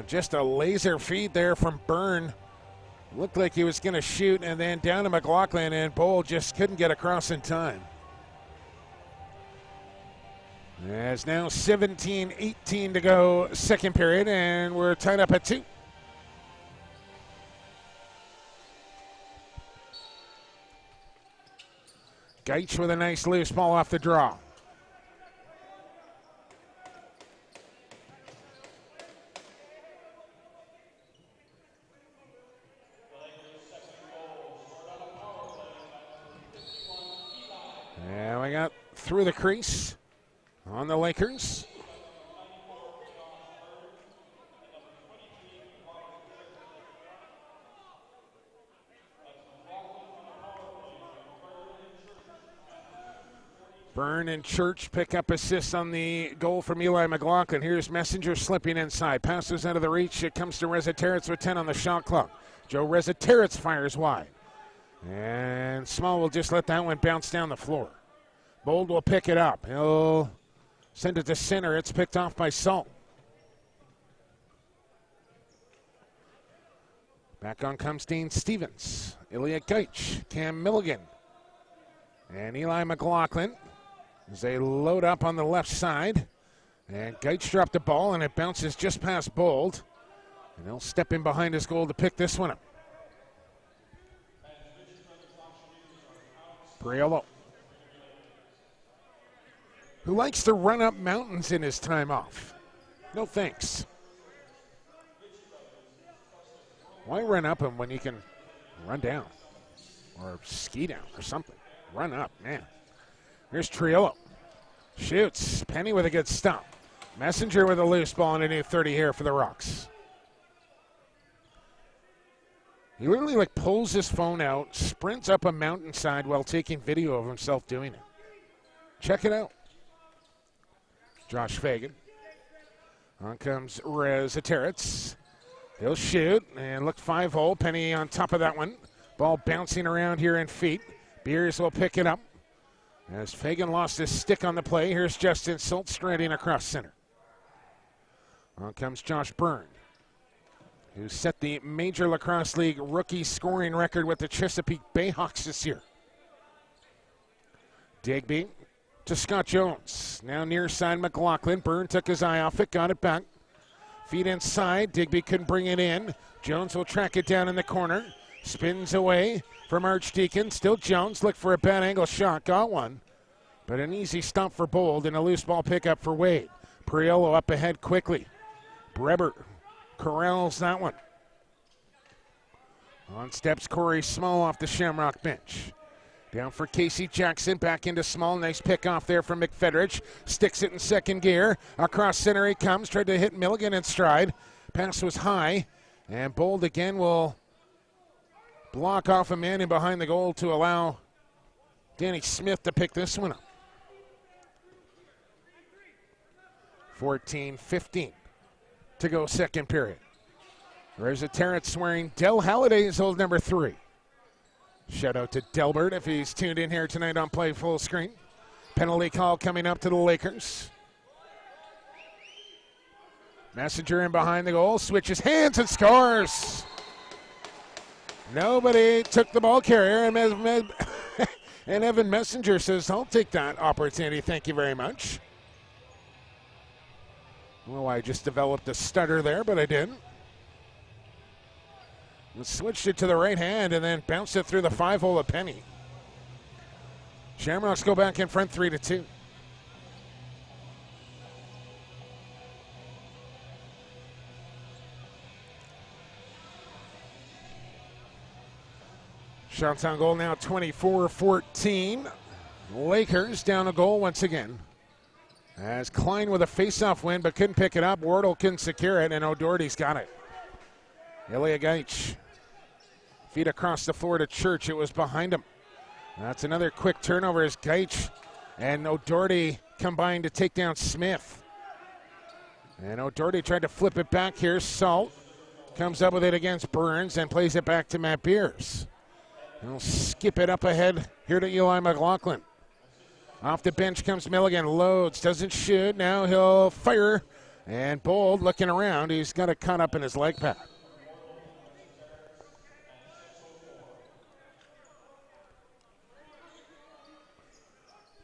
Just a laser feed there from Byrne. Looked like he was going to shoot, and then down to McLaughlin, and Bowl just couldn't get across in time. It's now 17-18 to go, second period, and we're tied up at 2. Gaich with a nice loose ball off the draw. And we got through the crease on the Lakers. Byrne and Church pick up assists on the goal from Eli McLaughlin. Here's Messenger slipping inside. Passes out of the reach. It comes to Reziteritz with 10 on the shot clock. Joe Reziteritz fires wide. And Small will just let that one bounce down the floor. Bold will pick it up. He'll send it to center. It's picked off by Salt. Back on comes Dean Stevens. Ilya Gaich, Cam Milligan, and Eli McLaughlin as they load up on the left side. And Gaich dropped the ball, and it bounces just past Bold. And he'll step in behind his goal to pick this one up. Priolo, who likes to run up mountains in his time off. No thanks. Why run up him when you can run down or ski down or something? Run up, man. Here's Triolo. Shoots. Penny with a good stop. Messenger with a loose ball and a new 30 here for the Rocks. He literally like pulls his phone out, sprints up a mountainside while taking video of himself doing it. Check it out. Josh Fagan. On comes Reziteritz. He'll shoot and look 5-hole. Penny on top of that one. Ball bouncing around here in feet. Beers will pick it up. As Fagan lost his stick on the play, here's Justin Salt striding across center. On comes Josh Byrne, who set the Major Lacrosse League rookie scoring record with the Chesapeake Bayhawks this year. Digby to Scott Jones. Now near side McLaughlin. Byrne took his eye off it, got it back. Feet inside. Digby couldn't bring it in. Jones will track it down in the corner. Spins away from Archdeacon. Still Jones. Look for a bad angle shot. Got one. But an easy stop for Bold and a loose ball pickup for Wade. Priolo up ahead quickly. Breber corrals that one. On steps Corey Small off the Shamrock bench. Down for Casey Jackson, back into Small. Nice pick off there from McFedrich. Sticks it in second gear. Across center he comes, tried to hit Milligan in stride. Pass was high, and Bold again will block off a man in behind the goal to allow Danny Smith to pick this one up. 14-15 to go second period. There's a Terrence wearing Del Halliday's old number 3. Shout out to Delbert if he's tuned in here tonight on Play Full Screen. Penalty call coming up to the Lakers. Messenger in behind the goal, switches hands and scores. Nobody took the ball carrier, and Evan Messenger says, I'll take that opportunity, thank you very much. Well, I just developed a stutter there, but I didn't. And switched it to the right hand and then bounced it through the 5-hole of Penny. Shamrocks go back in front 3-2. Shots on goal now 24-14. Lakers down a goal once again. As Klein with a face-off win but couldn't pick it up. Wardle couldn't secure it, and O'Doherty's got it. Ilya Gaich. Feet across the floor to Church. It was behind him. That's another quick turnover as Gaich and O'Doherty combined to take down Smith. And O'Doherty tried to flip it back here. Salt comes up with it against Burns and plays it back to Matt Beers. He'll skip it up ahead here to Eli McLaughlin. Off the bench comes Milligan. Loads, doesn't shoot. Now he'll fire. And Bold looking around. He's got it caught up in his leg pad.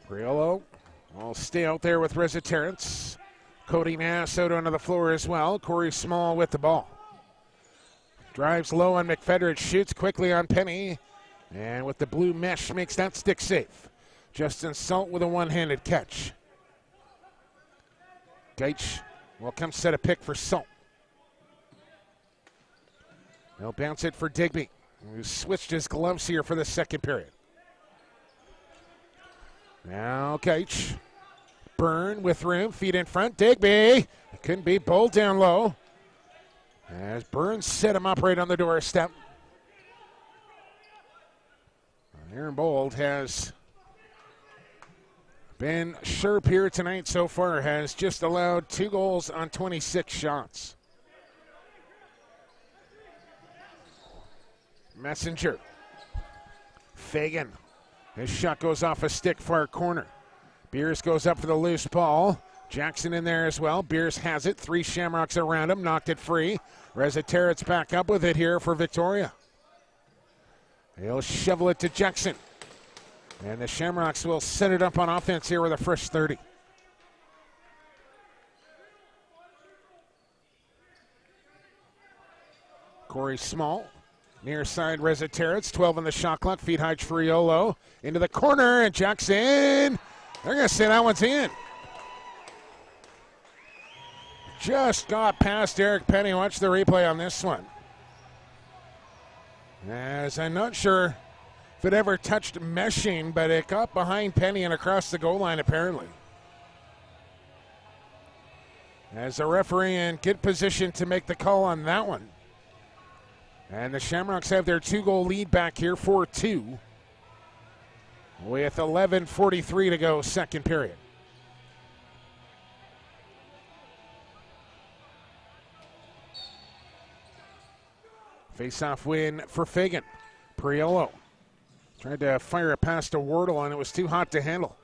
Priolo will stay out there with Reza Terrence. Cody Nass out onto the floor as well. Corey Small with the ball. Drives low on McFedrich, shoots quickly on Penny. And with the blue mesh, makes that stick safe. Justin Salt with a one-handed catch. Gaich will come set a pick for Salt. They'll bounce it for Digby, who switched his gloves here for the second period. Now Gaich. Byrne with room, feet in front. Digby. It couldn't be. Bold down low. As Burns set him up right on the doorstep. Aaron Bold has been sharp here tonight so far. Has just allowed 2 goals on 26 shots. Messenger. Fagan. His shot goes off a stick far corner. Beers goes up for the loose ball. Jackson in there as well. Beers has it. 3 Shamrocks around him. Knocked it free. Reza Terrence back up with it here for Victoria. He'll shovel it to Jackson. And the Shamrocks will set it up on offense here with a fresh 30. Corey Small. Near side, Reza Terrence, 12 on the shot clock. Feet high, Friolo. Into the corner, and Jackson. They're going to say that one's in. Just got past Eric Penny. Watch the replay on this one. As I'm not sure if it ever touched meshing, but it got behind Penny and across the goal line apparently. As the referee in good position to make the call on that one. And the Shamrocks have their 2-goal lead back here, 4-2. With 11:43 to go, second period. Face-off win for Fagan. Priolo tried to fire a pass to Wardle, and it was too hot to handle.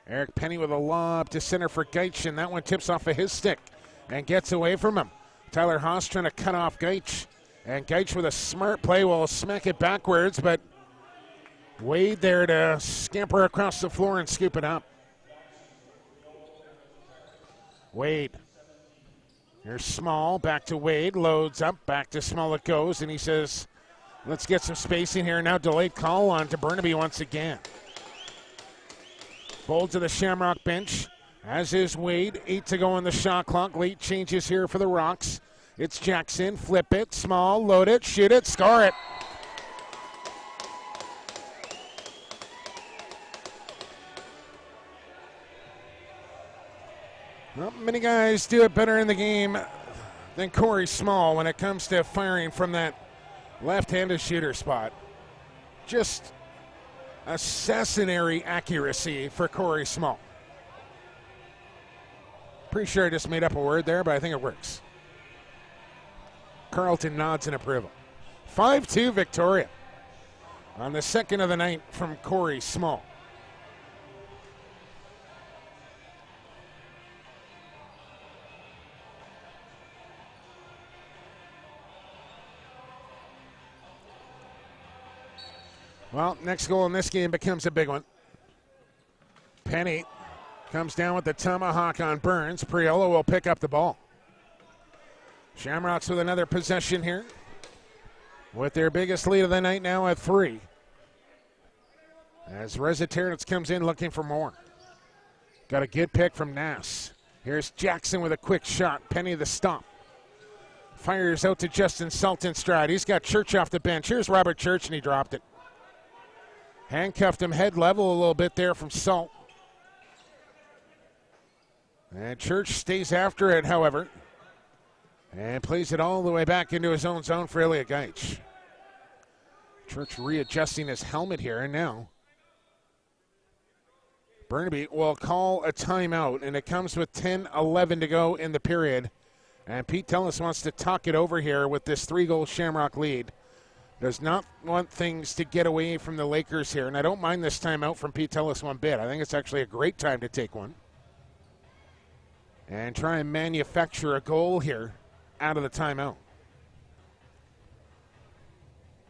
Eric Penny with a lob to center for Gaich, and that one tips off of his stick and gets away from him. Tyler Haas trying to cut off Gaich. And Gaich with a smart play will smack it backwards, but Wade there to scamper across the floor and scoop it up. Wade. Here's Small, back to Wade, loads up, back to Small it goes, and he says, let's get some spacing here. Now delayed call on to Burnaby once again. Bold to the Shamrock bench, as is Wade. 8 to go on the shot clock. Late changes here for the Rocks. It's Jackson, flip it, Small, load it, shoot it, score it. many guys do it better in the game than Corey Small when it comes to firing from that left-handed shooter spot. Just assassinary accuracy for Corey Small. Pretty sure I just made up a word there, but I think it works. Carlton nods in approval. 5-2 Victoria on the second of the night from Corey Small. Well, next goal in this game becomes a big one. Penny comes down with the tomahawk on Burns. Priolo will pick up the ball. Shamrocks with another possession here, with their biggest lead of the night now at 3. As Resetarits comes in looking for more. Got a good pick from Nass. Here's Jackson with a quick shot. Penny the stop. Fires out to Justin Saltonstrad. He's got Church off the bench. Here's Robert Church, and he dropped it. Handcuffed him head level a little bit there from Salt. And Church stays after it, however, and plays it all the way back into his own zone for Ilya Gaich. Church readjusting his helmet here, and now Burnaby will call a timeout, and it comes with 10-11 to go in the period. And Pete Tellis wants to talk it over here with this 3-goal Shamrock lead. Does not want things to get away from the Lakers here, and I don't mind this timeout from Pete Tellis one bit. I think it's actually a great time to take one and try and manufacture a goal here out of the timeout.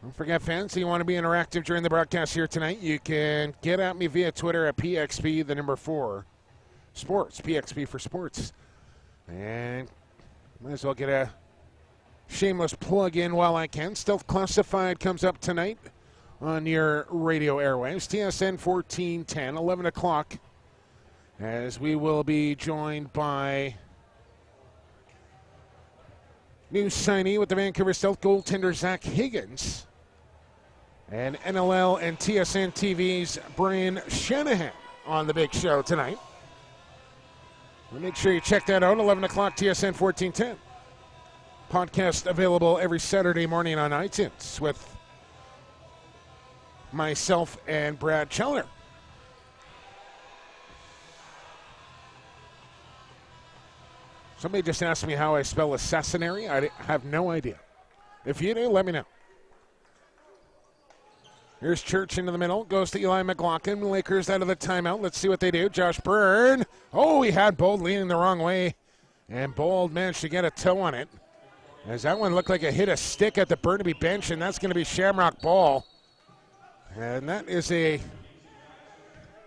Don't forget, fans, if you want to be interactive during the broadcast here tonight, you can get at me via Twitter at PXP4 Sports, PXP for Sports. And might as well get a shameless plug in while I can. Stealth Classified comes up tonight on your radio airwaves. TSN 1410, 11 o'clock, as we will be joined by new signee with the Vancouver Stealth, goaltender Zach Higgins, and NLL and TSN TV's Brian Shanahan on the big show tonight. Well, make sure you check that out, 11 o'clock, TSN 1410. Podcast available every Saturday morning on iTunes with myself and Brad Chelner. Somebody just asked me how I spell assassinary. I have no idea. If you do, let me know. Here's Church into the middle. Goes to Eli McLaughlin. Lakers out of the timeout. Let's see what they do. Josh Byrne. Oh, he had Bold leaning the wrong way. And Bold managed to get a toe on it, as that one looked like it hit a stick at the Burnaby bench, and that's going to be Shamrock ball. And that is a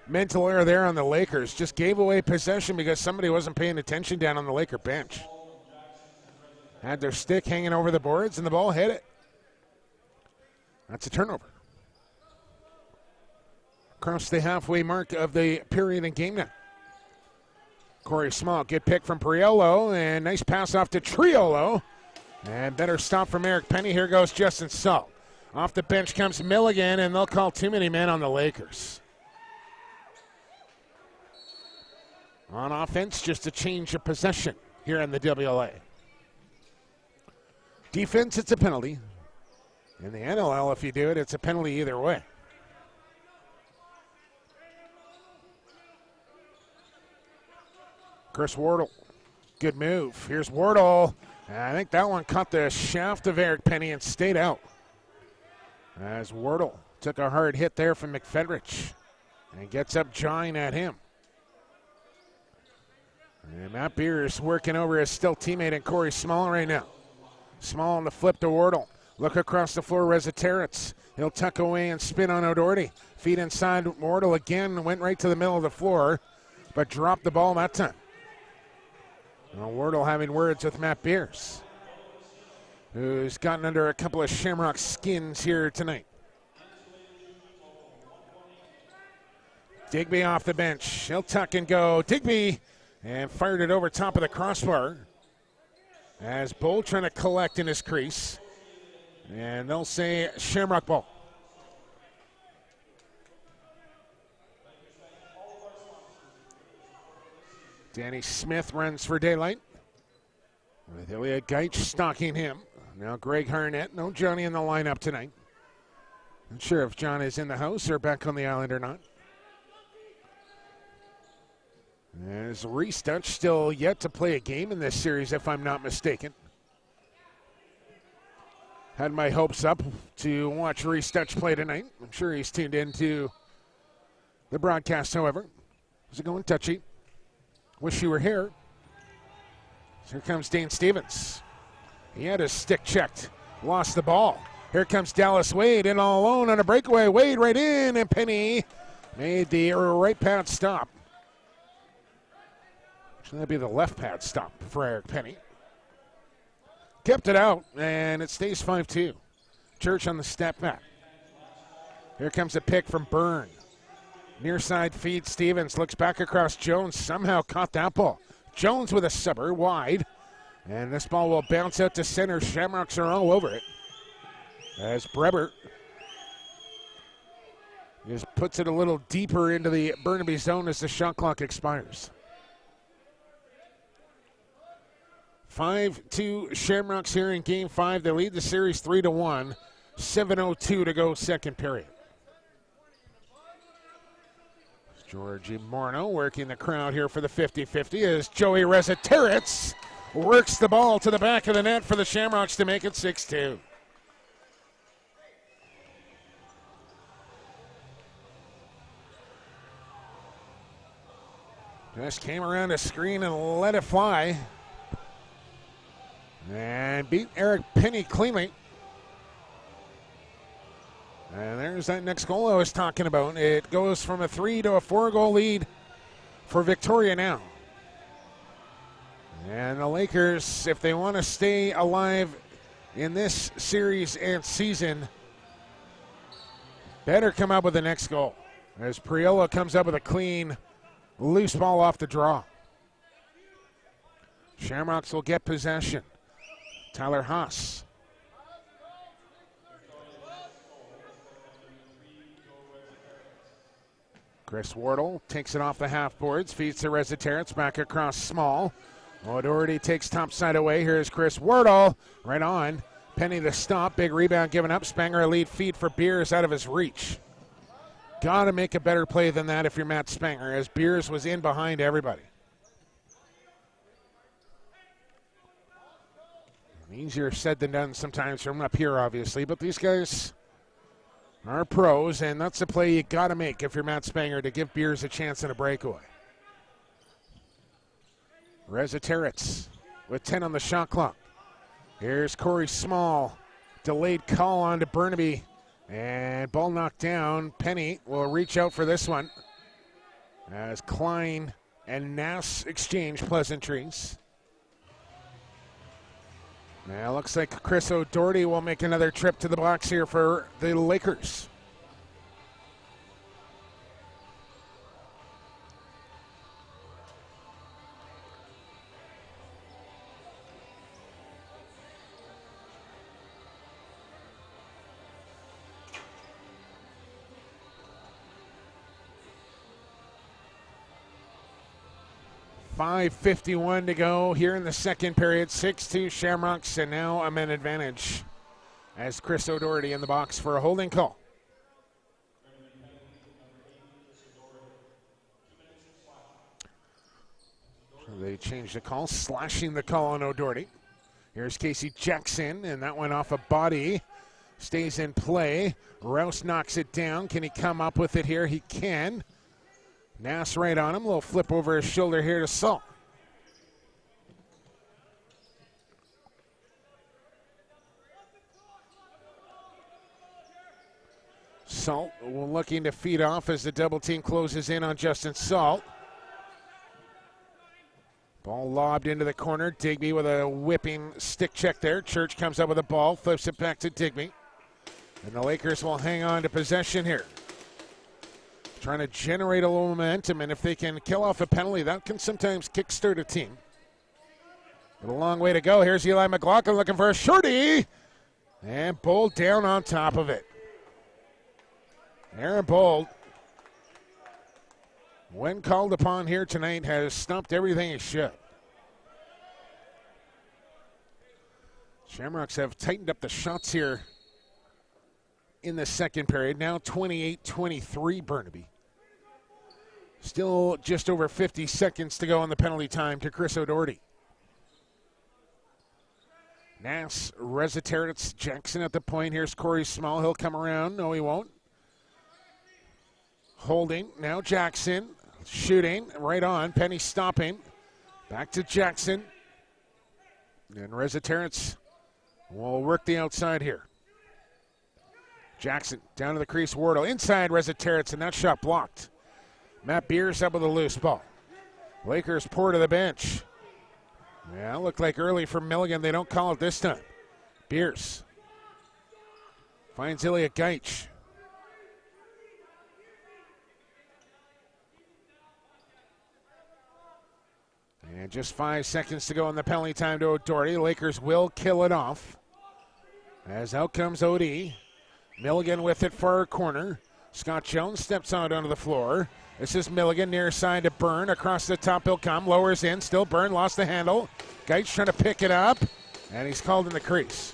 mental error there on the Lakers. Just gave away possession because somebody wasn't paying attention down on the Laker bench. Had their stick hanging over the boards, and the ball hit it. That's a turnover. Across the halfway mark of the period and game now. Corey Small, good pick from Priolo, and nice pass off to Triolo. And better stop from Eric Penny. Here goes Justin Salt. Off the bench comes Milligan, and they'll call too many men on the Lakers. On offense, just a change of possession here in the WLA. Defense, it's a penalty. In the NLL, if you do it, it's a penalty either way. Chris Wardle, good move. Here's Wardle. I think that one caught the shaft of Eric Penny and stayed out, as Wardle took a hard hit there from McFedrich and gets up jawing at him. And Matt Beers working over his still teammate and Corey Small right now. Small on the flip to Wardle. Look across the floor, Resetarits. He'll tuck away and spin on O'Doherty. Feet inside, Wardle again went right to the middle of the floor, but dropped the ball that time. Well, Wardle having words with Matt Beers, who's gotten under a couple of Shamrock skins here tonight. Digby off the bench. He'll tuck and go. Digby, and fired it over top of the crossbar, as Bull trying to collect in his crease. And they'll say Shamrock ball. Danny Smith runs for daylight, with Ilya Geich stalking him. Now Greg Harnett. No Johnny in the lineup tonight. Not sure if John is in the house or back on the island or not. As Reese Dutch still yet to play a game in this series, if I'm not mistaken. Had my hopes up to watch Reese Dutch play tonight. I'm sure he's tuned into the broadcast, however. Is it going touchy? Wish you were here. So here comes Dane Stevens. He had his stick checked. Lost the ball. Here comes Dallas Wade in all alone on a breakaway. Wade right in, and Penny made the right pad stop. Should that be the left pad stop for Eric Penny? Kept it out, and it stays 5-2. Church on the step back. Here comes a pick from Byrne. Near side feed. Stevens looks back across Jones. Somehow caught that ball. Jones with a subber wide. And this ball will bounce out to center. Shamrocks are all over it. As Breber just puts it a little deeper into the Burnaby zone as the shot clock expires. 5-2 Shamrocks here in Game 5. They lead the series 3-1. 7:02 to go second period. Georgie Morneau working the crowd here for the 50-50 as Joey Rezateritz works the ball to the back of the net for the Shamrocks to make it 6-2. Just came around the screen and let it fly. And beat Eric Penny cleanly. And there's that next goal I was talking about. It goes from a 3 to a 4-goal lead for Victoria now. And the Lakers, if they want to stay alive in this series and season, better come up with the next goal. As Priola comes up with a clean, loose ball off the draw. Shamrocks will get possession. Tyler Haas. Chris Wardle takes it off the half boards, feeds to Rezateritz, back across Small. O'Doherty takes topside away. Here's Chris Wardle, right on. Penny the stop, big rebound given up. Spanger a lead feed for Beers out of his reach. Got to make a better play than that if you're Matt Spanger, as Beers was in behind everybody. Easier said than done sometimes from up here, obviously, but these guys are pros, and that's a play you got to make if you're Matt Spanger to give Beers a chance in a breakaway. Rezateritz with 10 on the shot clock. Here's Corey Small. Delayed call on to Burnaby, and ball knocked down. Penny will reach out for this one as Klein and Nass exchange pleasantries. Now looks like Chris O'Doherty will make another trip to the box here for the Lakers. .551 to go here in the second period. 6-2 Shamrocks, and now a man advantage as Chris O'Doherty in the box for a holding call. So they changed the call, slashing the call on O'Doherty. Here's Casey Jackson, and that went off a body. Stays in play. Rouse knocks it down. Can he come up with it here? He can. Nass right on him. A little flip over his shoulder here to Salt. Salt looking to feed off as the double team closes in on Justin Salt. Ball lobbed into the corner. Digby with a whipping stick check there. Church comes up with a ball, flips it back to Digby. And the Lakers will hang on to possession here. Trying to generate a little momentum, and if they can kill off a penalty, that can sometimes kickstart a team. But a long way to go. Here's Eli McLaughlin looking for a shorty. And Bold down on top of it. Aaron Bold when called upon here tonight, has stopped everything he should. Shamrocks have tightened up the shots here in the second period. Now 28-23 Burnaby. Still just over 50 seconds to go on the penalty time to Chris O'Doherty. Nass, Reziteritz, Jackson at the point. Here's Corey Small. He'll come around. No, he won't. Holding. Now Jackson. Shooting. Right on. Penny stopping. Back to Jackson. And Reziteritz will work the outside here. Jackson down to the crease. Wardle inside Reziteritz, and that shot blocked. Matt Beers up with a loose ball. Lakers pour to the bench. Yeah, looked like early for Milligan. They don't call it this time. Beers finds Ilya Gaich. And just 5 seconds to go on the penalty time to O'Doherty. Lakers will kill it off. As out comes OD. Milligan with it for a corner. Scott Jones steps out onto the floor. This is Milligan near side to Byrne. Across the top he'll come. Lowers in. Still Byrne. Lost the handle. Gaich trying to pick it up. And he's called in the crease.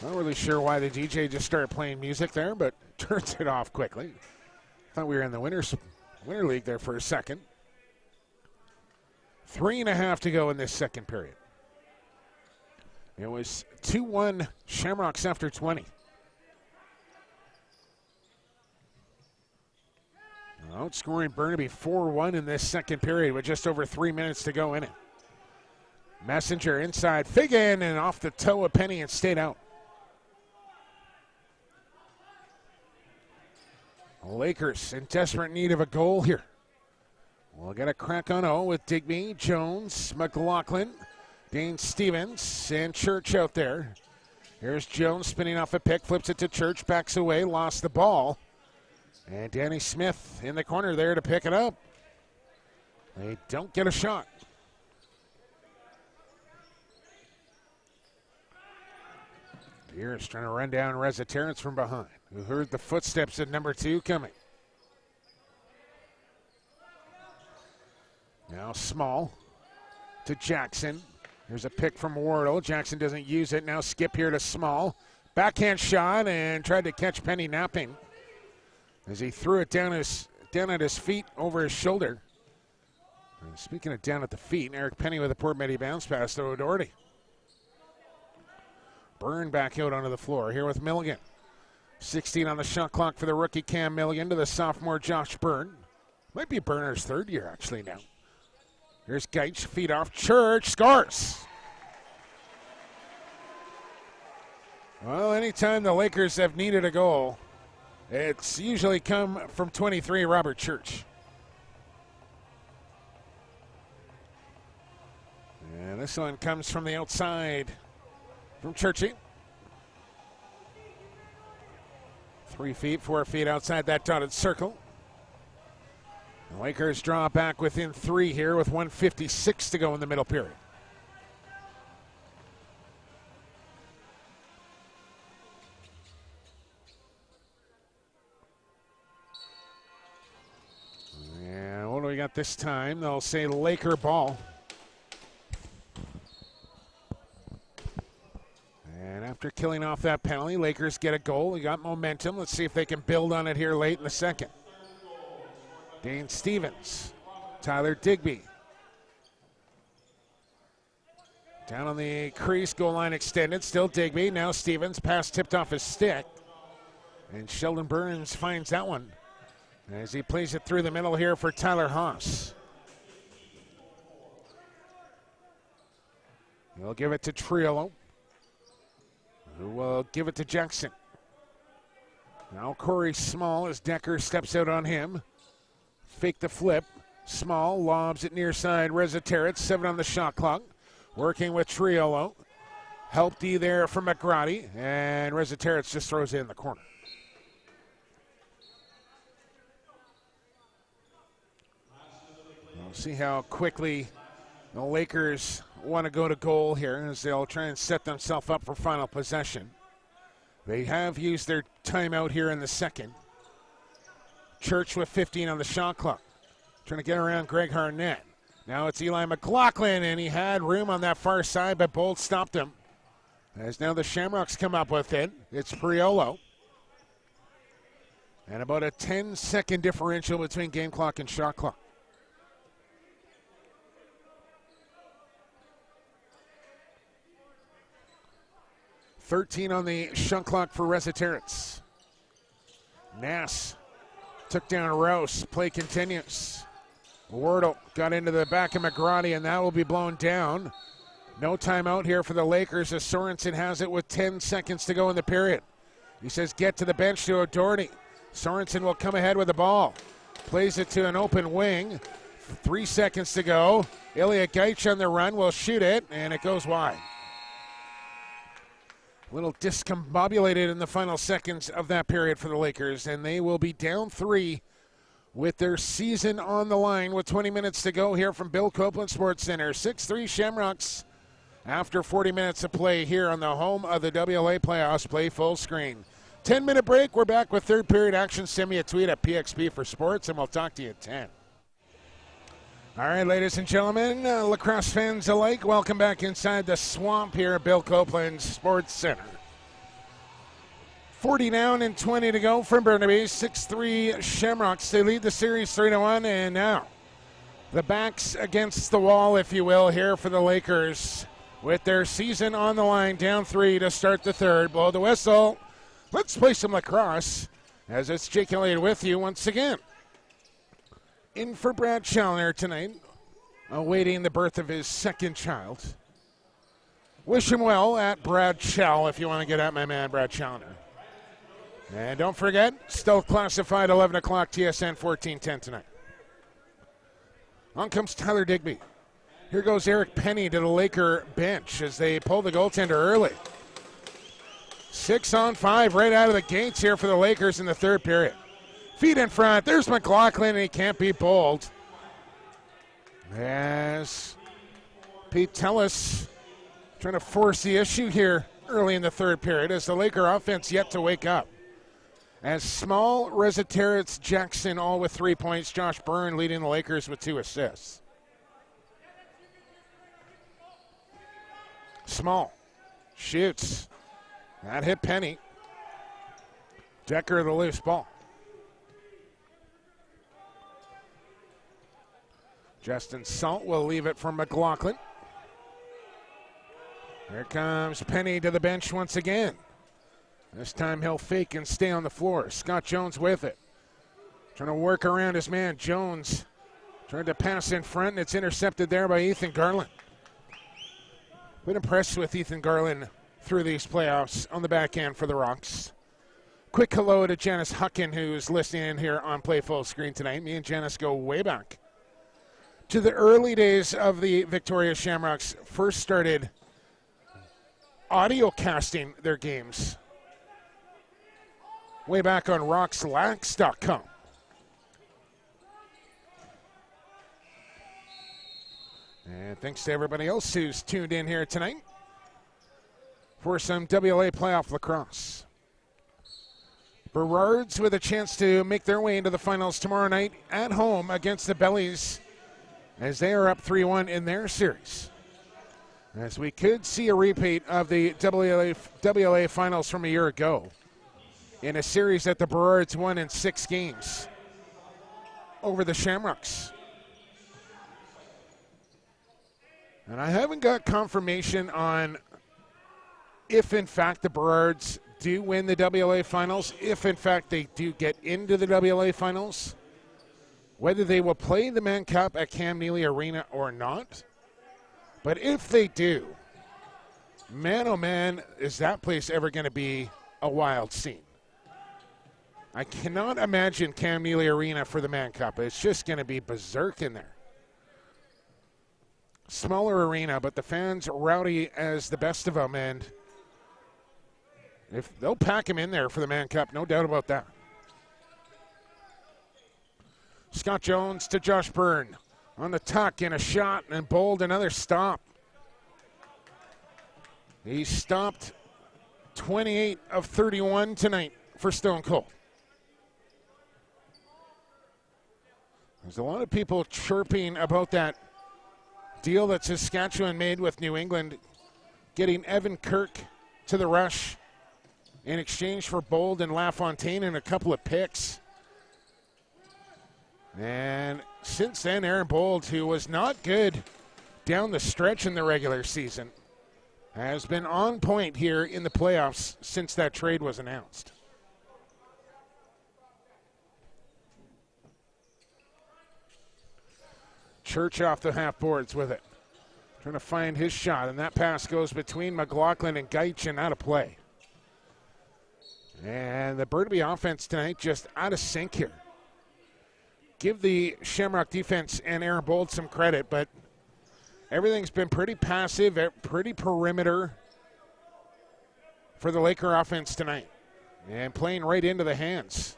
Not really sure why the DJ just started playing music there, but turns it off quickly. Thought we were in the Winter League there for a second. 3.5 to go in this second period. It was 2-1 Shamrocks after 20. Outscoring Burnaby 4-1 in this second period with just over 3 minutes to go in it. Messenger inside, Figgin, and off the toe of Penny and stayed out. Lakers in desperate need of a goal here. We'll get a crack on O with Digby, Jones, McLaughlin, Dane Stevens, and Church out there. Here's Jones spinning off a pick, flips it to Church, backs away, lost the ball. And Danny Smith in the corner there to pick it up. They don't get a shot. Beers trying to run down Reziteritz from behind, who heard the footsteps of number 2 coming. Now Small to Jackson. Here's a pick from Wardle. Jackson doesn't use it. Now skip here to Small. Backhand shot and tried to catch Penny napping as he threw it down at his feet over his shoulder. And speaking of down at the feet, Eric Penny with a poor Medi bounce pass to O'Doherty. Byrne back out onto the floor here with Milligan. 16 on the shot clock for the rookie Cam Milligan to the sophomore Josh Byrne. Might be Byrner's third year actually now. Here's Gaich, feet off. Church scores. Well, anytime the Lakers have needed a goal, it's usually come from 23, Robert Church. And this one comes from the outside from Churchy. 3 feet, 4 feet outside that dotted circle. The Lakers draw back within 3 here with 1:56 to go in the middle period. And what do we got this time? They'll say Laker ball. And after killing off that penalty, Lakers get a goal. We got momentum. Let's see if they can build on it here late in the second. Dane Stevens, Tyler Digby. Down on the crease, goal line extended, still Digby. Now Stevens, pass tipped off his stick. And Sheldon Burns finds that one as he plays it through the middle here for Tyler Haas. He'll give it to Triolo, who will give it to Jackson. Now Corey Small as Decker steps out on him. Fake the flip. Small lobs it near side. Reziteritz, 7 on the shot clock. Working with Triolo. Help D there from McGrady. And Reziteritz just throws it in the corner. We'll see how quickly the Lakers want to go to goal here as they'll try and set themselves up for final possession. They have used their timeout here in the second. Church with 15 on the shot clock. Trying to get around Greg Harnett. Now it's Eli McLaughlin, and he had room on that far side, but Bolt stopped him. As now the Shamrocks come up with it, it's Priolo. And about a 10-second differential between game clock and shot clock. .13 on the shot clock for Resetarits. Nass took down Rouse. Play continues. Wardle got into the back of McGrady, and that will be blown down. No timeout here for the Lakers as Sorensen has it with 10 seconds to go in the period. He says get to the bench to O'Doherty. Sorensen will come ahead with the ball. Plays it to an open wing. 3 seconds to go. Ilya Gaich on the run will shoot it, and it goes wide. A little discombobulated in the final seconds of that period for the Lakers, and they will be down 3 with their season on the line with 20 minutes to go here from Bill Copeland Sports Center. 6-3 Shamrocks after 40 minutes of play here on the home of the WLA playoffs. Play full screen. 10-minute break. We're back with third period action. Send me a tweet at PXP for Sports, and we'll talk to you at 10. All right, ladies and gentlemen, lacrosse fans alike, welcome back inside the swamp here at Bill Copeland Sports Center. 40 down and 20 to go from Burnaby. 6-3 Shamrocks. They lead the series 3-1, and now the backs against the wall, if you will, here for the Lakers with their season on the line. Down 3 to start the third. Blow the whistle. Let's play some lacrosse as it's Jake Elliott with you once again. In for Brad Challoner tonight, awaiting the birth of his second child. Wish him well at Brad Chal if you want to get at my man Brad Challoner. And don't forget, still classified 11 o'clock TSN 1410 tonight. On comes Tyler Digby. Here goes Eric Penny to the Laker bench as they pull the goaltender early. 6-on-5 right out of the gates here for the Lakers in the third period. Feet in front. There's McLaughlin, and he can't be bowled. As Pete Tellis trying to force the issue here early in the third period as the Laker offense yet to wake up. As Small, Resetarits, Jackson all with 3 points. Josh Byrne leading the Lakers with 2 assists. Small shoots. That hit Penny. Decker the loose ball. Justin Salt will leave it for McLaughlin. Here comes Penny to the bench once again. This time he'll fake and stay on the floor. Scott Jones with it. Trying to work around his man. Jones trying to pass in front, and it's intercepted there by Ethan Garland. Been impressed with Ethan Garland through these playoffs on the back end for the Rocks. Quick hello to Janice Hucken, who's listening in here on Play Full Screen tonight. Me and Janice go way back to the early days of the Victoria Shamrocks. First started audio casting their games way back on rockslax.com. And thanks to everybody else who's tuned in here tonight for some WLA playoff lacrosse. Burrards with a chance to make their way into the finals tomorrow night at home against the Bellies as they are up 3-1 in their series. As we could see a repeat of the WLA finals from a year ago in a series that the Burrards won in 6 games over the Shamrocks. And I haven't got confirmation on if, in fact, the Burrards do win the WLA finals, if, in fact, they do get into the WLA finals, whether they will play the Mann Cup at Cam Neely Arena or not. But if they do, man, oh man, is that place ever going to be a wild scene. I cannot imagine Cam Neely Arena for the Mann Cup. It's just going to be berserk in there. Smaller arena, but the fans rowdy as the best of them, and if they'll pack him in there for the Mann Cup, no doubt about that. Scott Jones to Josh Byrne on the tuck and a shot and bowled another stop. He stopped 28 of 31 tonight for Stone Cold. There's a lot of people chirping about that deal that Saskatchewan made with New England, getting Evan Kirk to the Rush in exchange for Bold and LaFontaine and a couple of picks. And since then, Aaron Bold, who was not good down the stretch in the regular season, has been on point here in the playoffs since that trade was announced. Church off the half boards with it. Trying to find his shot, and that pass goes between McLaughlin and Gaich and out of play. And the Burnaby offense tonight just out of sync here. Give the Shamrock defense and Aaron Bold some credit, but everything's been pretty passive, pretty perimeter for the Laker offense tonight. And playing right into the hands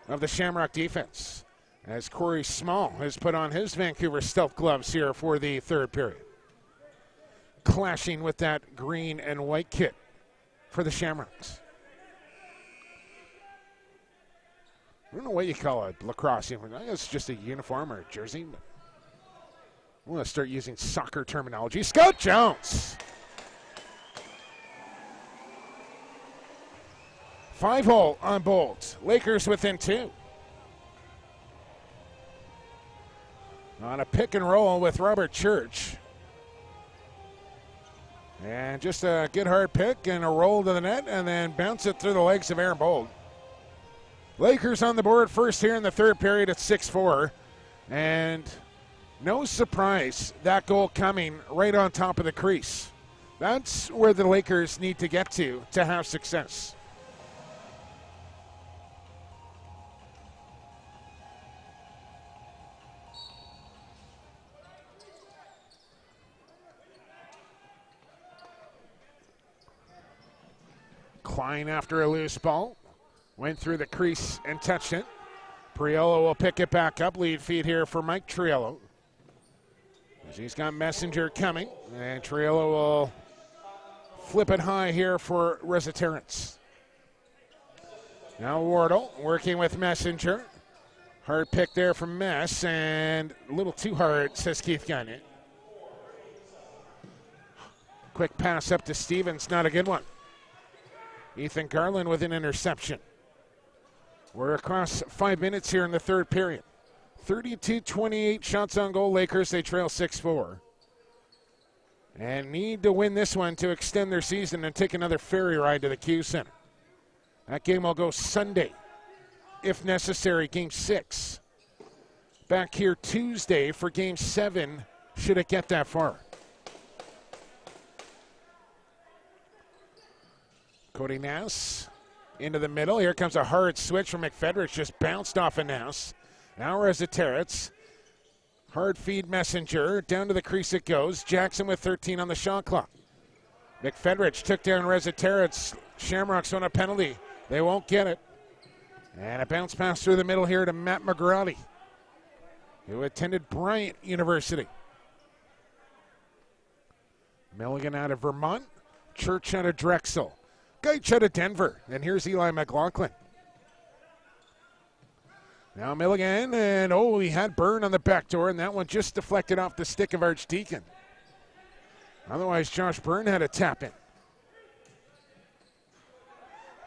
of the Shamrock defense, as Corey Small has put on his Vancouver Stealth gloves here for the third period. Clashing with that green and white kit for the Shamrocks. I don't know what you call a lacrosse uniform. I guess it's just a uniform or a jersey. But I'm going to start using soccer terminology. Scott Jones. 5-hole on Bolt. Lakers within 2. On a pick and roll with Robert Church. And just a good hard pick and a roll to the net and then bounce it through the legs of Aaron Bold. Lakers on the board first here in the third period at 6-4. And no surprise, that goal coming right on top of the crease. That's where the Lakers need to get to have success. Klein after a loose ball. Went through the crease and touched it. Priello will pick it back up. Lead feed here for Mike Triello. As he's got Messenger coming. And Triello will flip it high here for Resetarits. Now Wardle working with Messenger. Hard pick there from Mess. And a little too hard, says Keith Gagnon. Quick pass up to Stevens. Not a good one. Ethan Garland with an interception. We're across 5 minutes here in the third period. 32-28 shots on goal. Lakers, they trail 6-4. And need to win this one to extend their season and take another ferry ride to the Q Center. That game will go Sunday, if necessary, Game 6. Back here Tuesday for Game 7, should it get that far. Cody Nass into the middle. Here comes a hard switch from McFedrich. Just bounced off of Nass. Now Resetarits. Hard feed Messenger. Down to the crease it goes. Jackson with 13 on the shot clock. McFedrich took down Resetarits. Shamrocks on a penalty. They won't get it. And a bounce pass through the middle here to Matt McGrady, who attended Bryant University. Milligan out of Vermont. Church out of Drexel. Gaich out of Denver. And here's Eli McLaughlin. Now Milligan, and he had Byrne on the back door, and that one just deflected off the stick of Archdeacon. Otherwise, Josh Byrne had a tap in.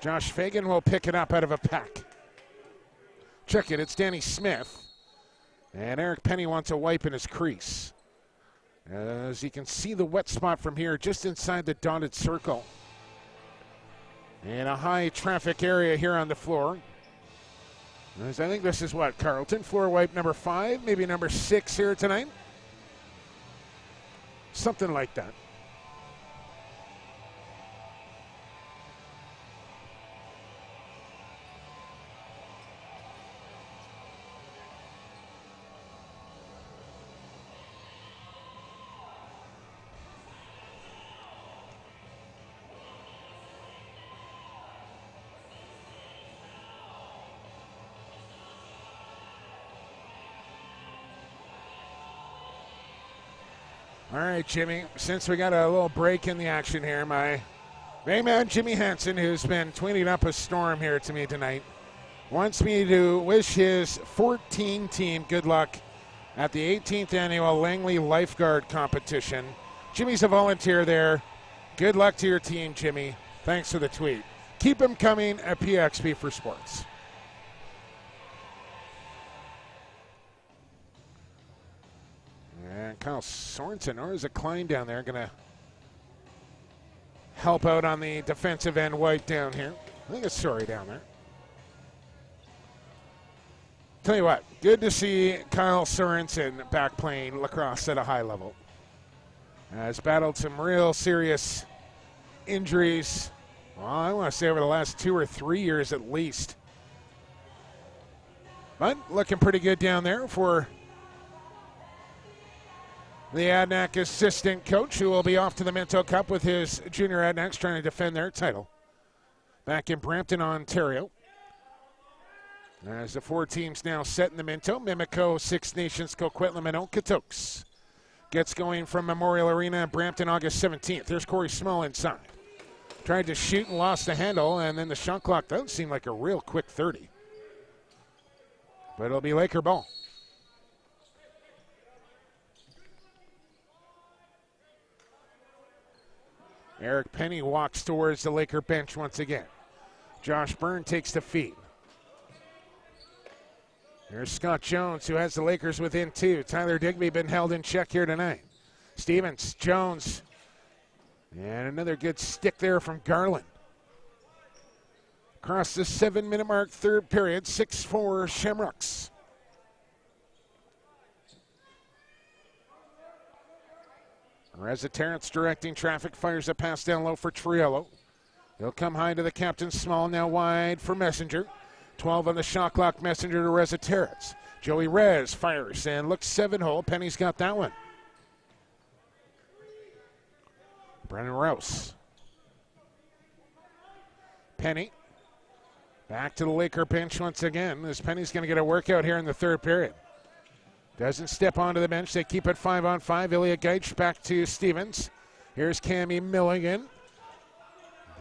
Josh Fagan will pick it up out of a pack. Check it, it's Danny Smith. And Eric Penny wants a wipe in his crease. As you can see the wet spot from here, just inside the dotted circle. In a high traffic area here on the floor. As I think this is what, Carlton? Floor wipe number 5, maybe number 6 here tonight? Something like that. All right, Jimmy, since we got a little break in the action here, my main man Jimmy Hansen, who's been tweeting up a storm here to me tonight, wants me to wish his 14 team good luck at the 18th annual Langley Lifeguard Competition. Jimmy's a volunteer there. Good luck to your team, Jimmy. Thanks for the tweet. Keep them coming at PXP for Sports. And Kyle Sorensen, or is it Klein down there, going to help out on the defensive end. White down here. I think it's Sorry down there. Tell you what, good to see Kyle Sorensen back playing lacrosse at a high level. Has battled some real serious injuries. Well, I want to say over the last 2 or 3 years at least. But looking pretty good down there for the Adnac assistant coach, who will be off to the Minto Cup with his junior Adnacs trying to defend their title back in Brampton, Ontario. As the 4 teams now set in the Minto, Mimico, Six Nations, Coquitlam, and Okotoks gets going from Memorial Arena in Brampton August 17th. There's Corey Small inside. Tried to shoot and lost the handle, and then the shot clock doesn't seem like a real quick 30. But it'll be Laker ball. Eric Penny walks towards the Laker bench once again. Josh Byrne takes the feed. Here's Scott Jones, who has the Lakers within 2. Tyler Digby been held in check here tonight. Stevens, Jones, and another good stick there from Garland. Across the 7-minute mark, third period, 6-4 Shamrocks. Reza Terrence directing traffic, fires a pass down low for Triello. He'll come high to the captain, Small, now wide for Messenger. 12 on the shot clock, Messenger to Reza Terrence. Joey Rez fires and looks 7-hole. Penny's got that one. Brennan Rouse. Penny. Back to the Laker bench once again, as Penny's going to get a workout here in the third period. Doesn't step onto the bench. They keep it 5-on-5. Ilya Gaich back to Stevens. Here's Cammie Milligan.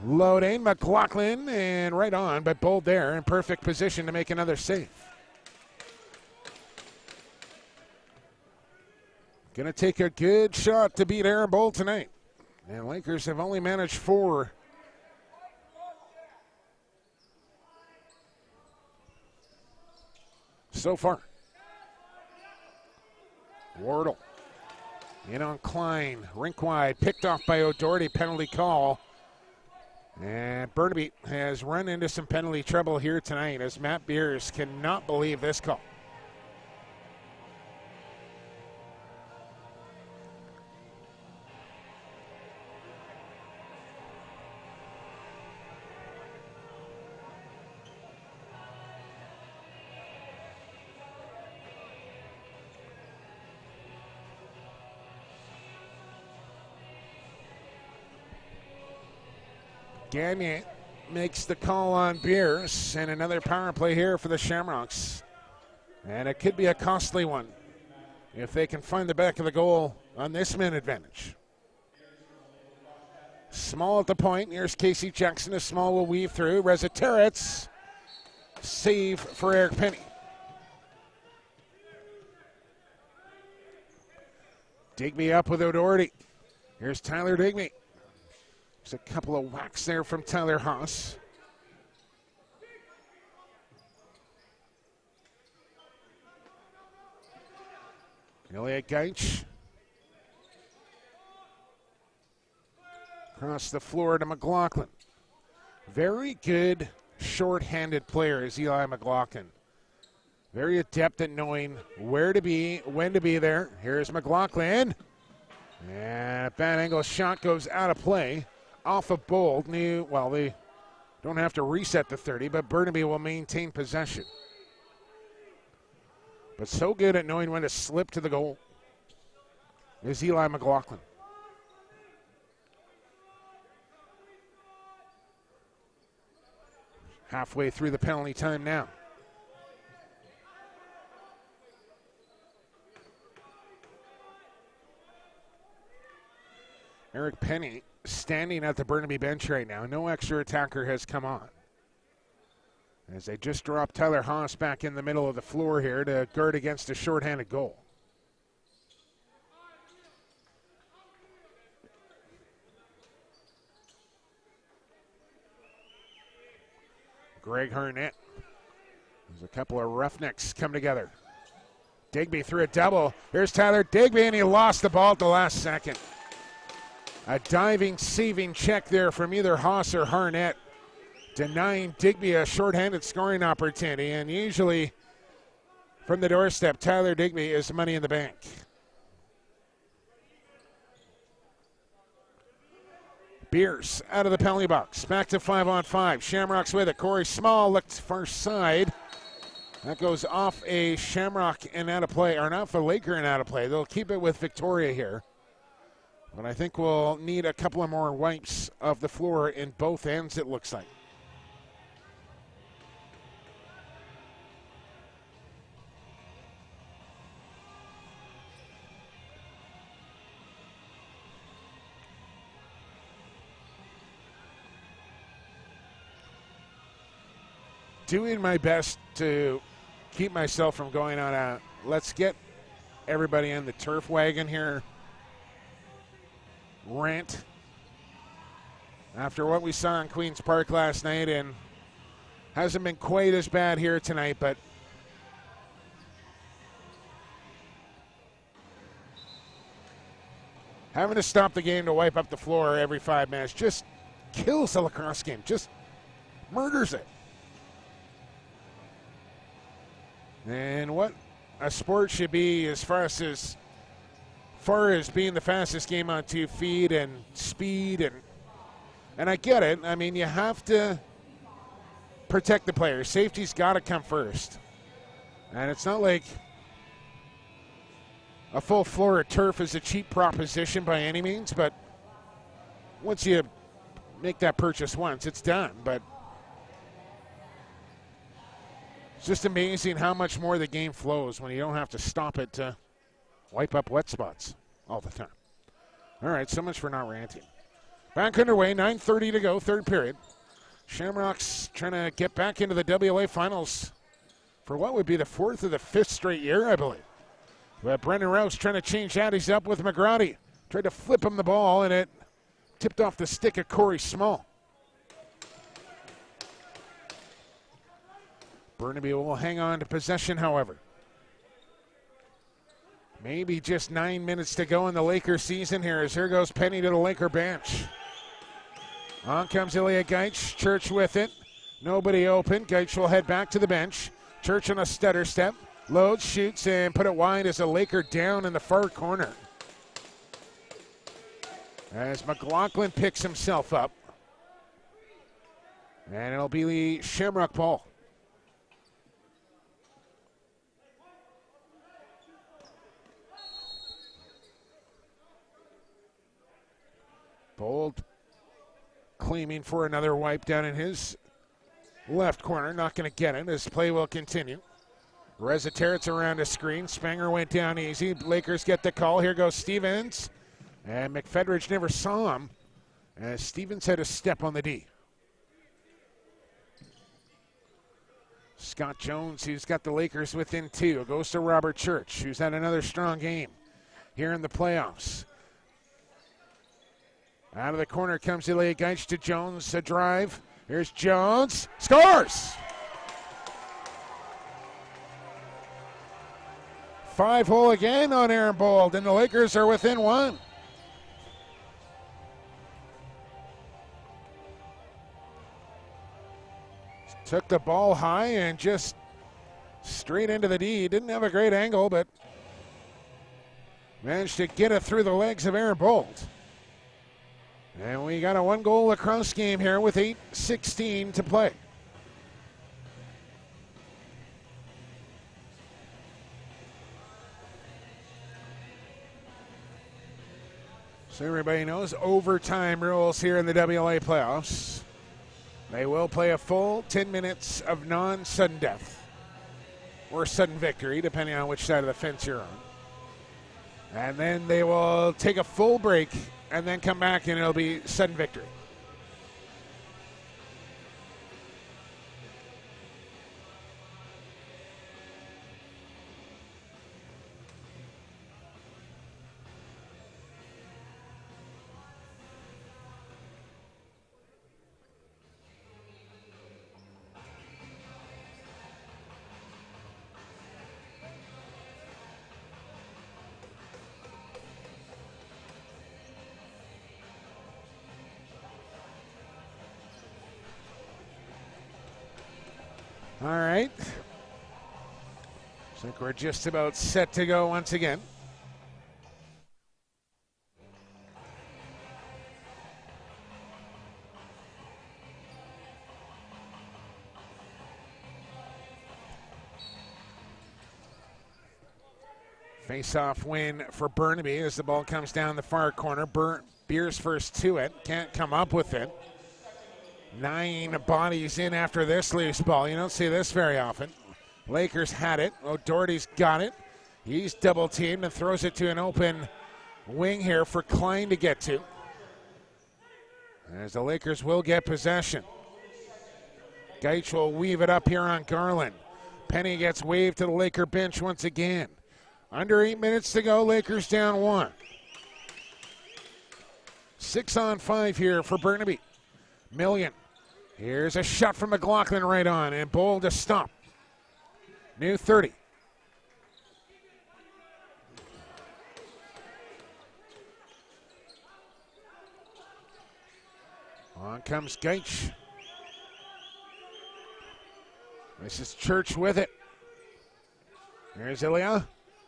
Loading, McLaughlin, and right on, but Bold there in perfect position to make another save. Going to take a good shot to beat Aaron Bold tonight. And Lakers have only managed 4. So far. Wardle in on Klein, rink wide, picked off by O'Doherty, penalty call. And Burnaby has run into some penalty trouble here tonight, as Matt Beers cannot believe this call. Gagne makes the call on Beers, and another power play here for the Shamrocks. And it could be a costly one if they can find the back of the goal on this man advantage. Small at the point. Here's Casey Jackson. A Small will weave through. Reza Terrence. Save for Eric Penny. Digby up with O'Doherty. Here's Tyler Digby. There's a couple of whacks there from Tyler Haas. Ilya Gaich. Across the floor to McLaughlin. Very good short-handed player is Eli McLaughlin. Very adept at knowing where to be, when to be there. Here's McLaughlin. And a bad angle shot goes out of play. Off of Bold. Well, they don't have to reset the 30, but Burnaby will maintain possession. But so good at knowing when to slip to the goal is Eli McLaughlin. Halfway through the penalty time now. Eric Penny standing at the Burnaby bench right now. No extra attacker has come on. as they just drop Tyler Haas back in the middle of the floor here to guard against a shorthanded goal. Greg Harnett. There's a couple of roughnecks come together. Digby through a double. Here's Tyler Digby, and he lost the ball at the last second. A diving, saving check there from either Haas or Harnett, denying Digby a shorthanded scoring opportunity. And usually from the doorstep, Tyler Digby is money in the bank. Beers out of the penalty box. Back to 5-on-5. Shamrocks with it. Corey Small looked far side. That goes off a Shamrock and out of play, or not for Laker and out of play. They'll keep it with Victoria here. But I think we'll need a couple of more wipes of the floor in both ends, it looks like. Doing my best to keep myself from going on a let's get everybody in the turf wagon here rant after what we saw in Queen's Park last night, and hasn't been quite as bad here tonight, but having to stop the game to wipe up the floor every 5 minutes just kills the lacrosse game, just murders it. And what a sport should be as far as being the fastest game on 2 feet and speed, and I get it. I mean, you have to protect the players. Safety's got to come first. And it's not like a full floor of turf is a cheap proposition by any means, but once you make that purchase once, it's done. But it's just amazing how much more the game flows when you don't have to stop it to wipe up wet spots all the time. All right, so much for not ranting. Back underway, 9:30 to go, third period. Shamrocks trying to get back into the WLA finals for what would be the 4th or the 5th straight year, I believe. But Brendan Rouse trying to change that. He's up with McGrady. Tried to flip him the ball, and it tipped off the stick of Corey Small. Burnaby will hang on to possession, however. Maybe just 9 minutes to go in the Laker season here, as here goes Penny to the Laker bench. On comes Ilya Geitch. Church with it. Nobody open. Geitch will head back to the bench. Church on a stutter step. Loads, shoots, and put it wide as a Laker down in the far corner. As McLaughlin picks himself up. And it'll be the Shamrock ball. Bold claiming for another wipe down in his left corner. Not going to get it. This play will continue. Rezzaterrit's around a screen. Spanger went down easy. Lakers get the call. Here goes Stevens. And McFedridge never saw him, as Stevens had a step on the D. Scott Jones, who's got the Lakers within 2, goes to Robert Church, who's had another strong game here in the playoffs. Out of the corner comes Ilya Geitch to Jones, a drive. Here's Jones, scores! 5-hole again on Aaron Bold, and the Lakers are within 1. Took the ball high and just straight into the D. Didn't have a great angle, but managed to get it through the legs of Aaron Bold. And we got a 1-goal lacrosse game here with 8:16 to play. So everybody knows overtime rules here in the WLA playoffs. They will play a full 10 minutes of non-sudden death or sudden victory, depending on which side of the fence you're on. And then they will take a full break and then come back, and it'll be sudden victory. All right. Looks like we're just about set to go once again. Face-off win for Burnaby as the ball comes down the far corner. Beers first to it. Can't come up with it. 9 bodies in after this loose ball. You don't see this very often. Lakers had it. O'Doherty's got it. He's double-teamed and throws it to an open wing here for Klein to get to. As the Lakers will get possession. Gaich will weave it up here on Garland. Penny gets waved to the Laker bench once again. Under 8 minutes to go, Lakers down 1. 6-on-5 here for Burnaby. Million. Here's a shot from McLaughlin right on, and Bold to stop. New 30. On comes Gaich. This is Church with it. Here's Ilya.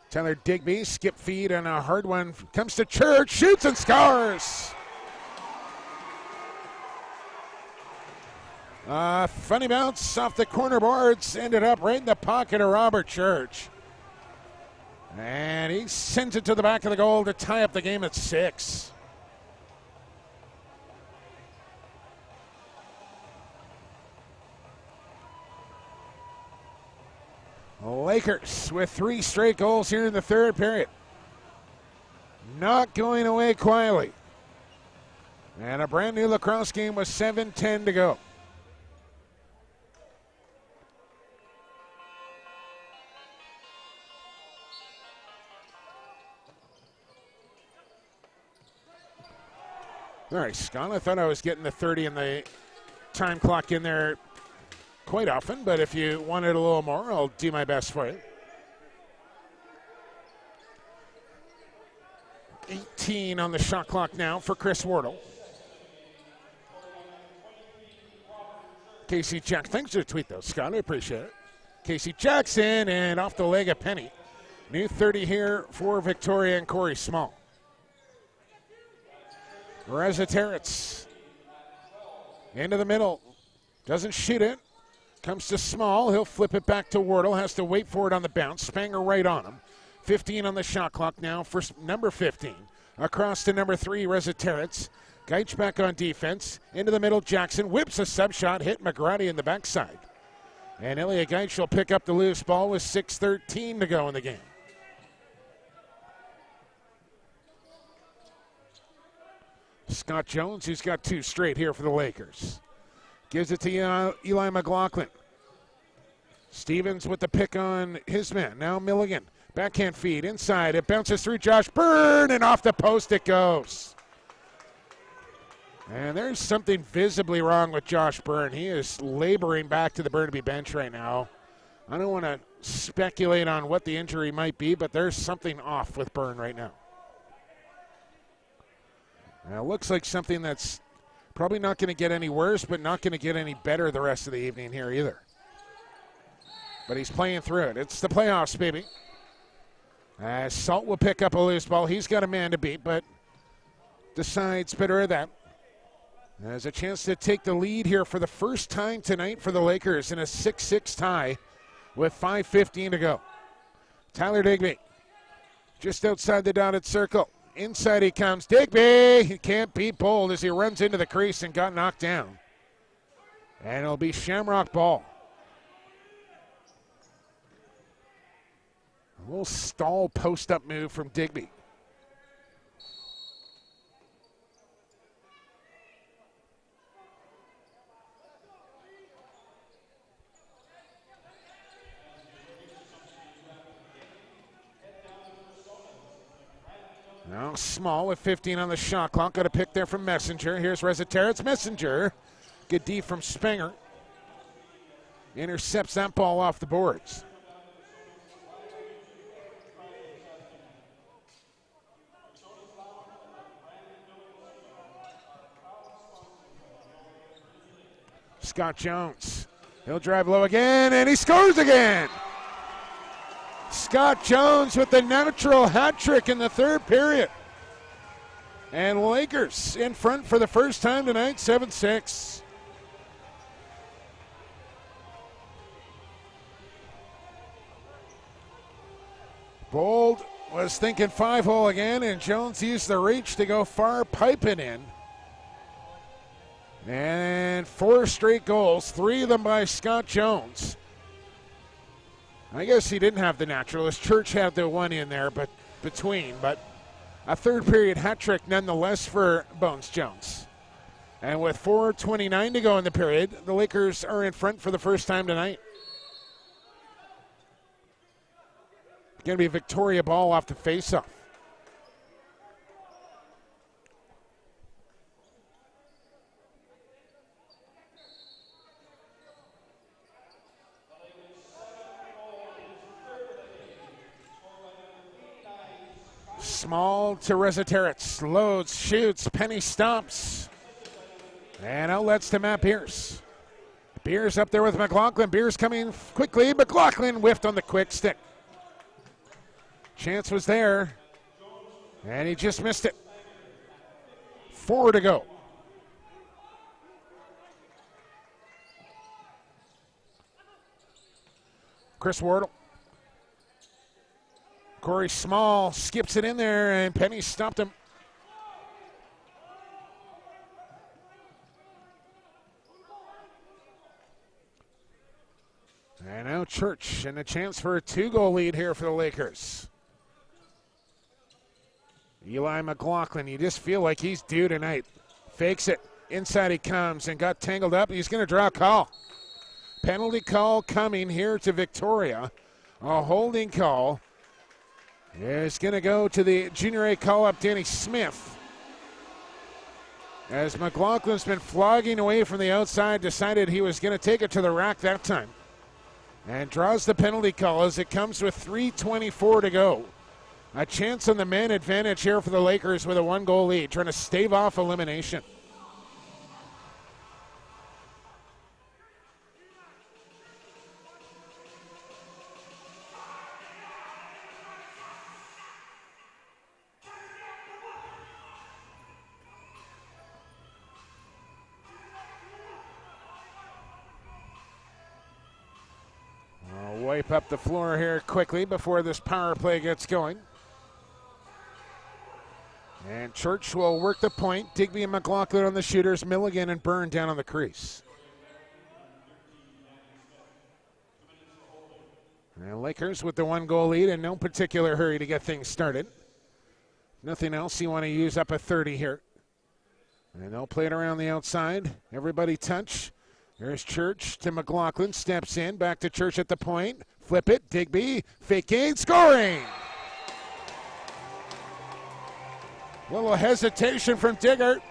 Tyler Digby, skip feed and a hard one. Comes to Church, shoots and scores. Funny bounce off the corner boards. Ended up right in the pocket of Robert Church. And he sends it to the back of the goal to tie up the game at 6. Lakers with 3 straight goals here in the third period. Not going away quietly. And a brand new lacrosse game with 7:10 to go. All right, Scott, I thought I was getting the 30 and the time clock in there quite often, but if you wanted a little more, I'll do my best for you. 18 on the shot clock now for Chris Wardle. Casey Jackson, thanks for the tweet though, Scott, I appreciate it. Casey Jackson and off the leg of Penny. New 30 here for Victoria and Corey Small. Reza Terrence into the middle, doesn't shoot it. Comes to Small. He'll flip it back to Wardle. Has to wait for it on the bounce. Spanger right on him. 15 on the shot clock now for number 15. Across to number 3, Reza Terrence. Gaich back on defense. Into the middle, Jackson. Whips a sub shot. Hit McGrady in the backside. And Ilya Gaich will pick up the loose ball with 6:13 to go in the game. Scott Jones, who's got 2 straight here for the Lakers. Gives it to Eli McLaughlin. Stevens with the pick on his man. Now Milligan. Backhand feed inside. It bounces through Josh Byrne, and off the post it goes. And there's something visibly wrong with Josh Byrne. He is laboring back to the Burnaby bench right now. I don't want to speculate on what the injury might be, but there's something off with Byrne right now. Now it looks like something that's probably not going to get any worse, but not going to get any better the rest of the evening here either. But he's playing through it. It's the playoffs, baby. Salt will pick up a loose ball. He's got a man to beat, but decides better of that. There's a chance to take the lead here for the first time tonight for the Lakers in a 6-6 tie with 5:15 to go. Tyler Digby just outside the dotted circle. Inside he comes. Digby! He can't beat Bold as he runs into the crease and got knocked down. And it'll be Shamrock ball. A little stall post-up move from Digby. Now Small with 15 on the shot clock. Got a pick there from Messenger. Here's Reza Terrence. Messenger. Good D from Spanger. Intercepts that ball off the boards. Scott Jones He'll drive low again, and he scores again. Scott Jones with the natural hat trick in the third period. And Lakers in front for the first time tonight, 7-6. Bold was thinking 5-hole again, and Jones used the reach to go far, piping in. And 4 straight goals, 3 of them by Scott Jones. I guess he didn't have the naturalist. Church had the one in there, but a third period hat trick nonetheless for Bones Jones. And with 4:29 to go in the period, the Lakers are in front for the first time tonight. Going to be Victoria ball off the faceoff. Small to Rezateritz, loads, shoots, Penny stops. And outlets to Matt Beers. Beers up there with McLaughlin. Beers coming quickly. McLaughlin whiffed on the quick stick. Chance was there, and he just missed it. 4 to go. Chris Wardle. Corey Small skips it in there, and Penny stopped him. And now Church, and a chance for a 2-goal lead here for the Lakers. Eli McLaughlin, you just feel like he's due tonight. Fakes it. Inside he comes and got tangled up. He's going to draw a call. Penalty call coming here to Victoria. A holding call. It's going to go to the junior A call-up, Danny Smith. As McLaughlin's been flogging away from the outside, decided he was going to take it to the rack that time. And draws the penalty call as it comes with 3:24 to go. A chance on the man advantage here for the Lakers with a 1-goal lead, trying to stave off elimination. Wipe up the floor here quickly before this power play gets going. And Church will work the point. Digby and McLaughlin on the shooters. Milligan and Byrne down on the crease. And Lakers with the 1-goal lead in no particular hurry to get things started. Nothing else, you want to use up a 30 here. And they'll play it around the outside. Everybody touch. There's Church to McLaughlin, steps in, back to Church at the point. Flip it, Digby, faking, scoring! Little hesitation from Diggert.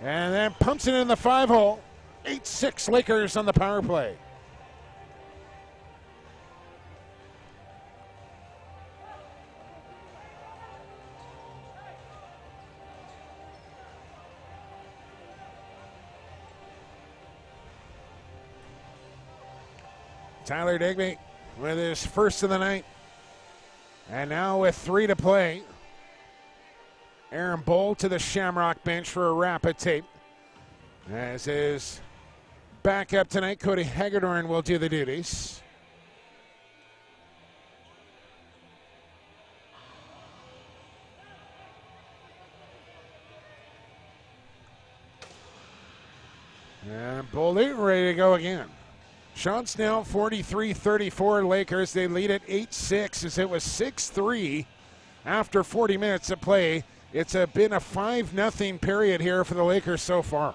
And then pumps it in the 5-hole. 8-6 Lakers on the power play. Tyler Digby with his first of the night. And now with 3 to play. Aaron Bowl to the Shamrock bench for a rapid tape. As his backup tonight, Cody Hagedorn will do the duties. And Boulder ready to go again. Shots now 43-34 Lakers. They lead at 8-6 as it was 6-3 after 40 minutes of play. It's been a 5-0 period here for the Lakers so far.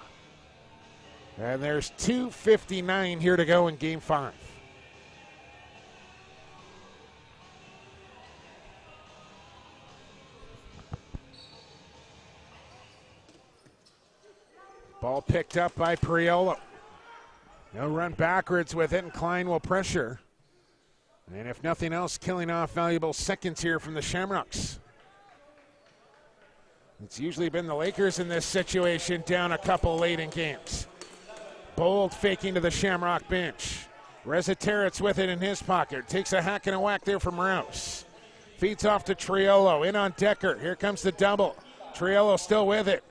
And there's 2:59 here to go in Game 5. Ball picked up by Priolo. They'll run backwards with it, and Klein will pressure. And if nothing else, killing off valuable seconds here from the Shamrocks. It's usually been the Lakers in this situation, down a couple late in games. Bold faking to the Shamrock bench. Reziteritz with it in his pocket. Takes a hack and a whack there from Rouse. Feeds off to Triolo. In on Decker. Here comes the double. Triolo still with it.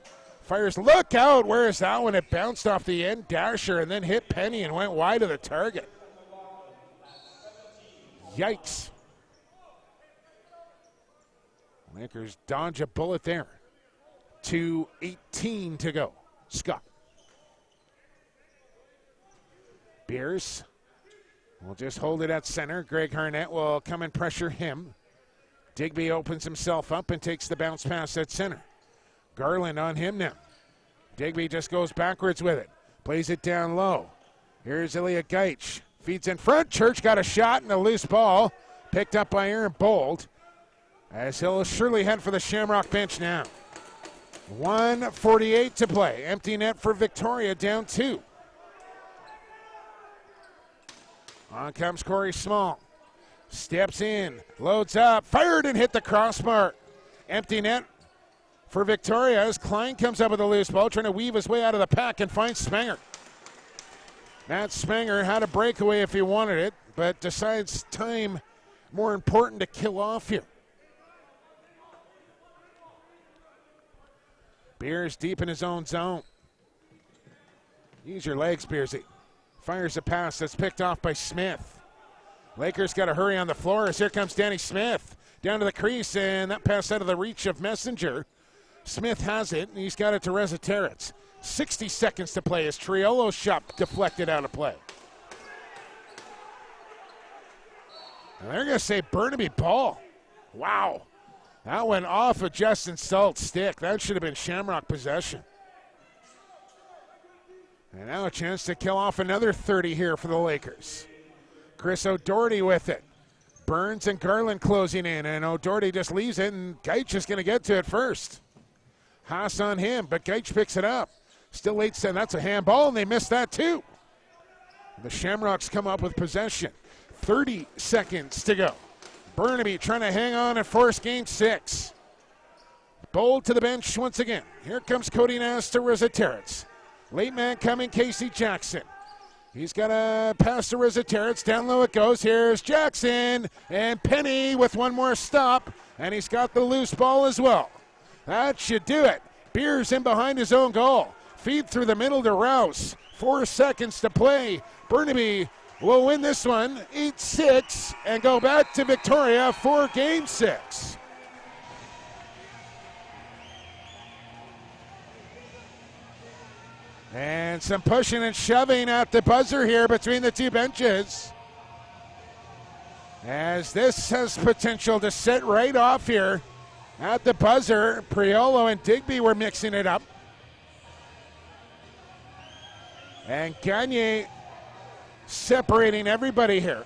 Fires. Look out. Where is that one? It bounced off the end dasher and then hit Penny and went wide of the target. Yikes. Lakers dodge a bullet there. 2:18 to go. Scott. Beers will just hold it at center. Greg Harnett will come and pressure him. Digby opens himself up and takes the bounce pass at center. Garland on him now. Digby just goes backwards with it. Plays it down low. Here's Ilya Gaich. Feeds in front. Church got a shot and a loose ball. Picked up by Aaron Bold. As he'll surely head for the Shamrock bench now. 1:48 to play. Empty net for Victoria, down 2. On comes Corey Small. Steps in, loads up, fired and hit the crossbar. Empty net for Victoria as Klein comes up with a loose ball, trying to weave his way out of the pack and finds Spenger. Matt Spenger had a breakaway if he wanted it, but decides time more important to kill off here. Beers deep in his own zone. Use your legs, Beersy. Fires a pass that's picked off by Smith. Lakers got to hurry on the floor as here comes Danny Smith. Down to the crease, and that pass out of the reach of Messenger. Smith has it, and he's got it to Reziteritz. 60 seconds to play as Triolo's shot deflected out of play. And they're going to say Burnaby ball. Wow. That went off of Justin Salt's stick. That should have been Shamrock possession. And now a chance to kill off another 30 here for the Lakers. Chris O'Doherty with it. Burns and Garland closing in, and O'Doherty just leaves it, and Gaich is going to get to it first. Haas on him, but Gaich picks it up. Still 8-7. That's a handball, and they missed that too. The Shamrocks come up with possession. 30 seconds to go. Burnaby trying to hang on and force game 6. Bold to the bench once again. Here comes Cody Nass to Reziteritz. Late man coming, Casey Jackson. He's got a pass to Reziteritz. Down low it goes. Here's Jackson. And Penny with one more stop. And he's got the loose ball as well. That should do it. Beers in behind his own goal. Feed through the middle to Rouse. 4 seconds to play. Burnaby will win this one 8-6 and go back to Victoria for game 6. And some pushing and shoving at the buzzer here between the two benches. As this has potential to set right off here at the buzzer. Priolo and Digby were mixing it up. And Gagne separating everybody here.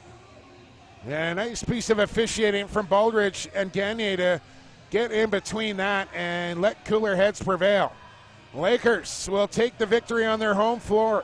A nice piece of officiating from Baldridge and Gagne to get in between that and let cooler heads prevail. Lakers will take the victory on their home floor.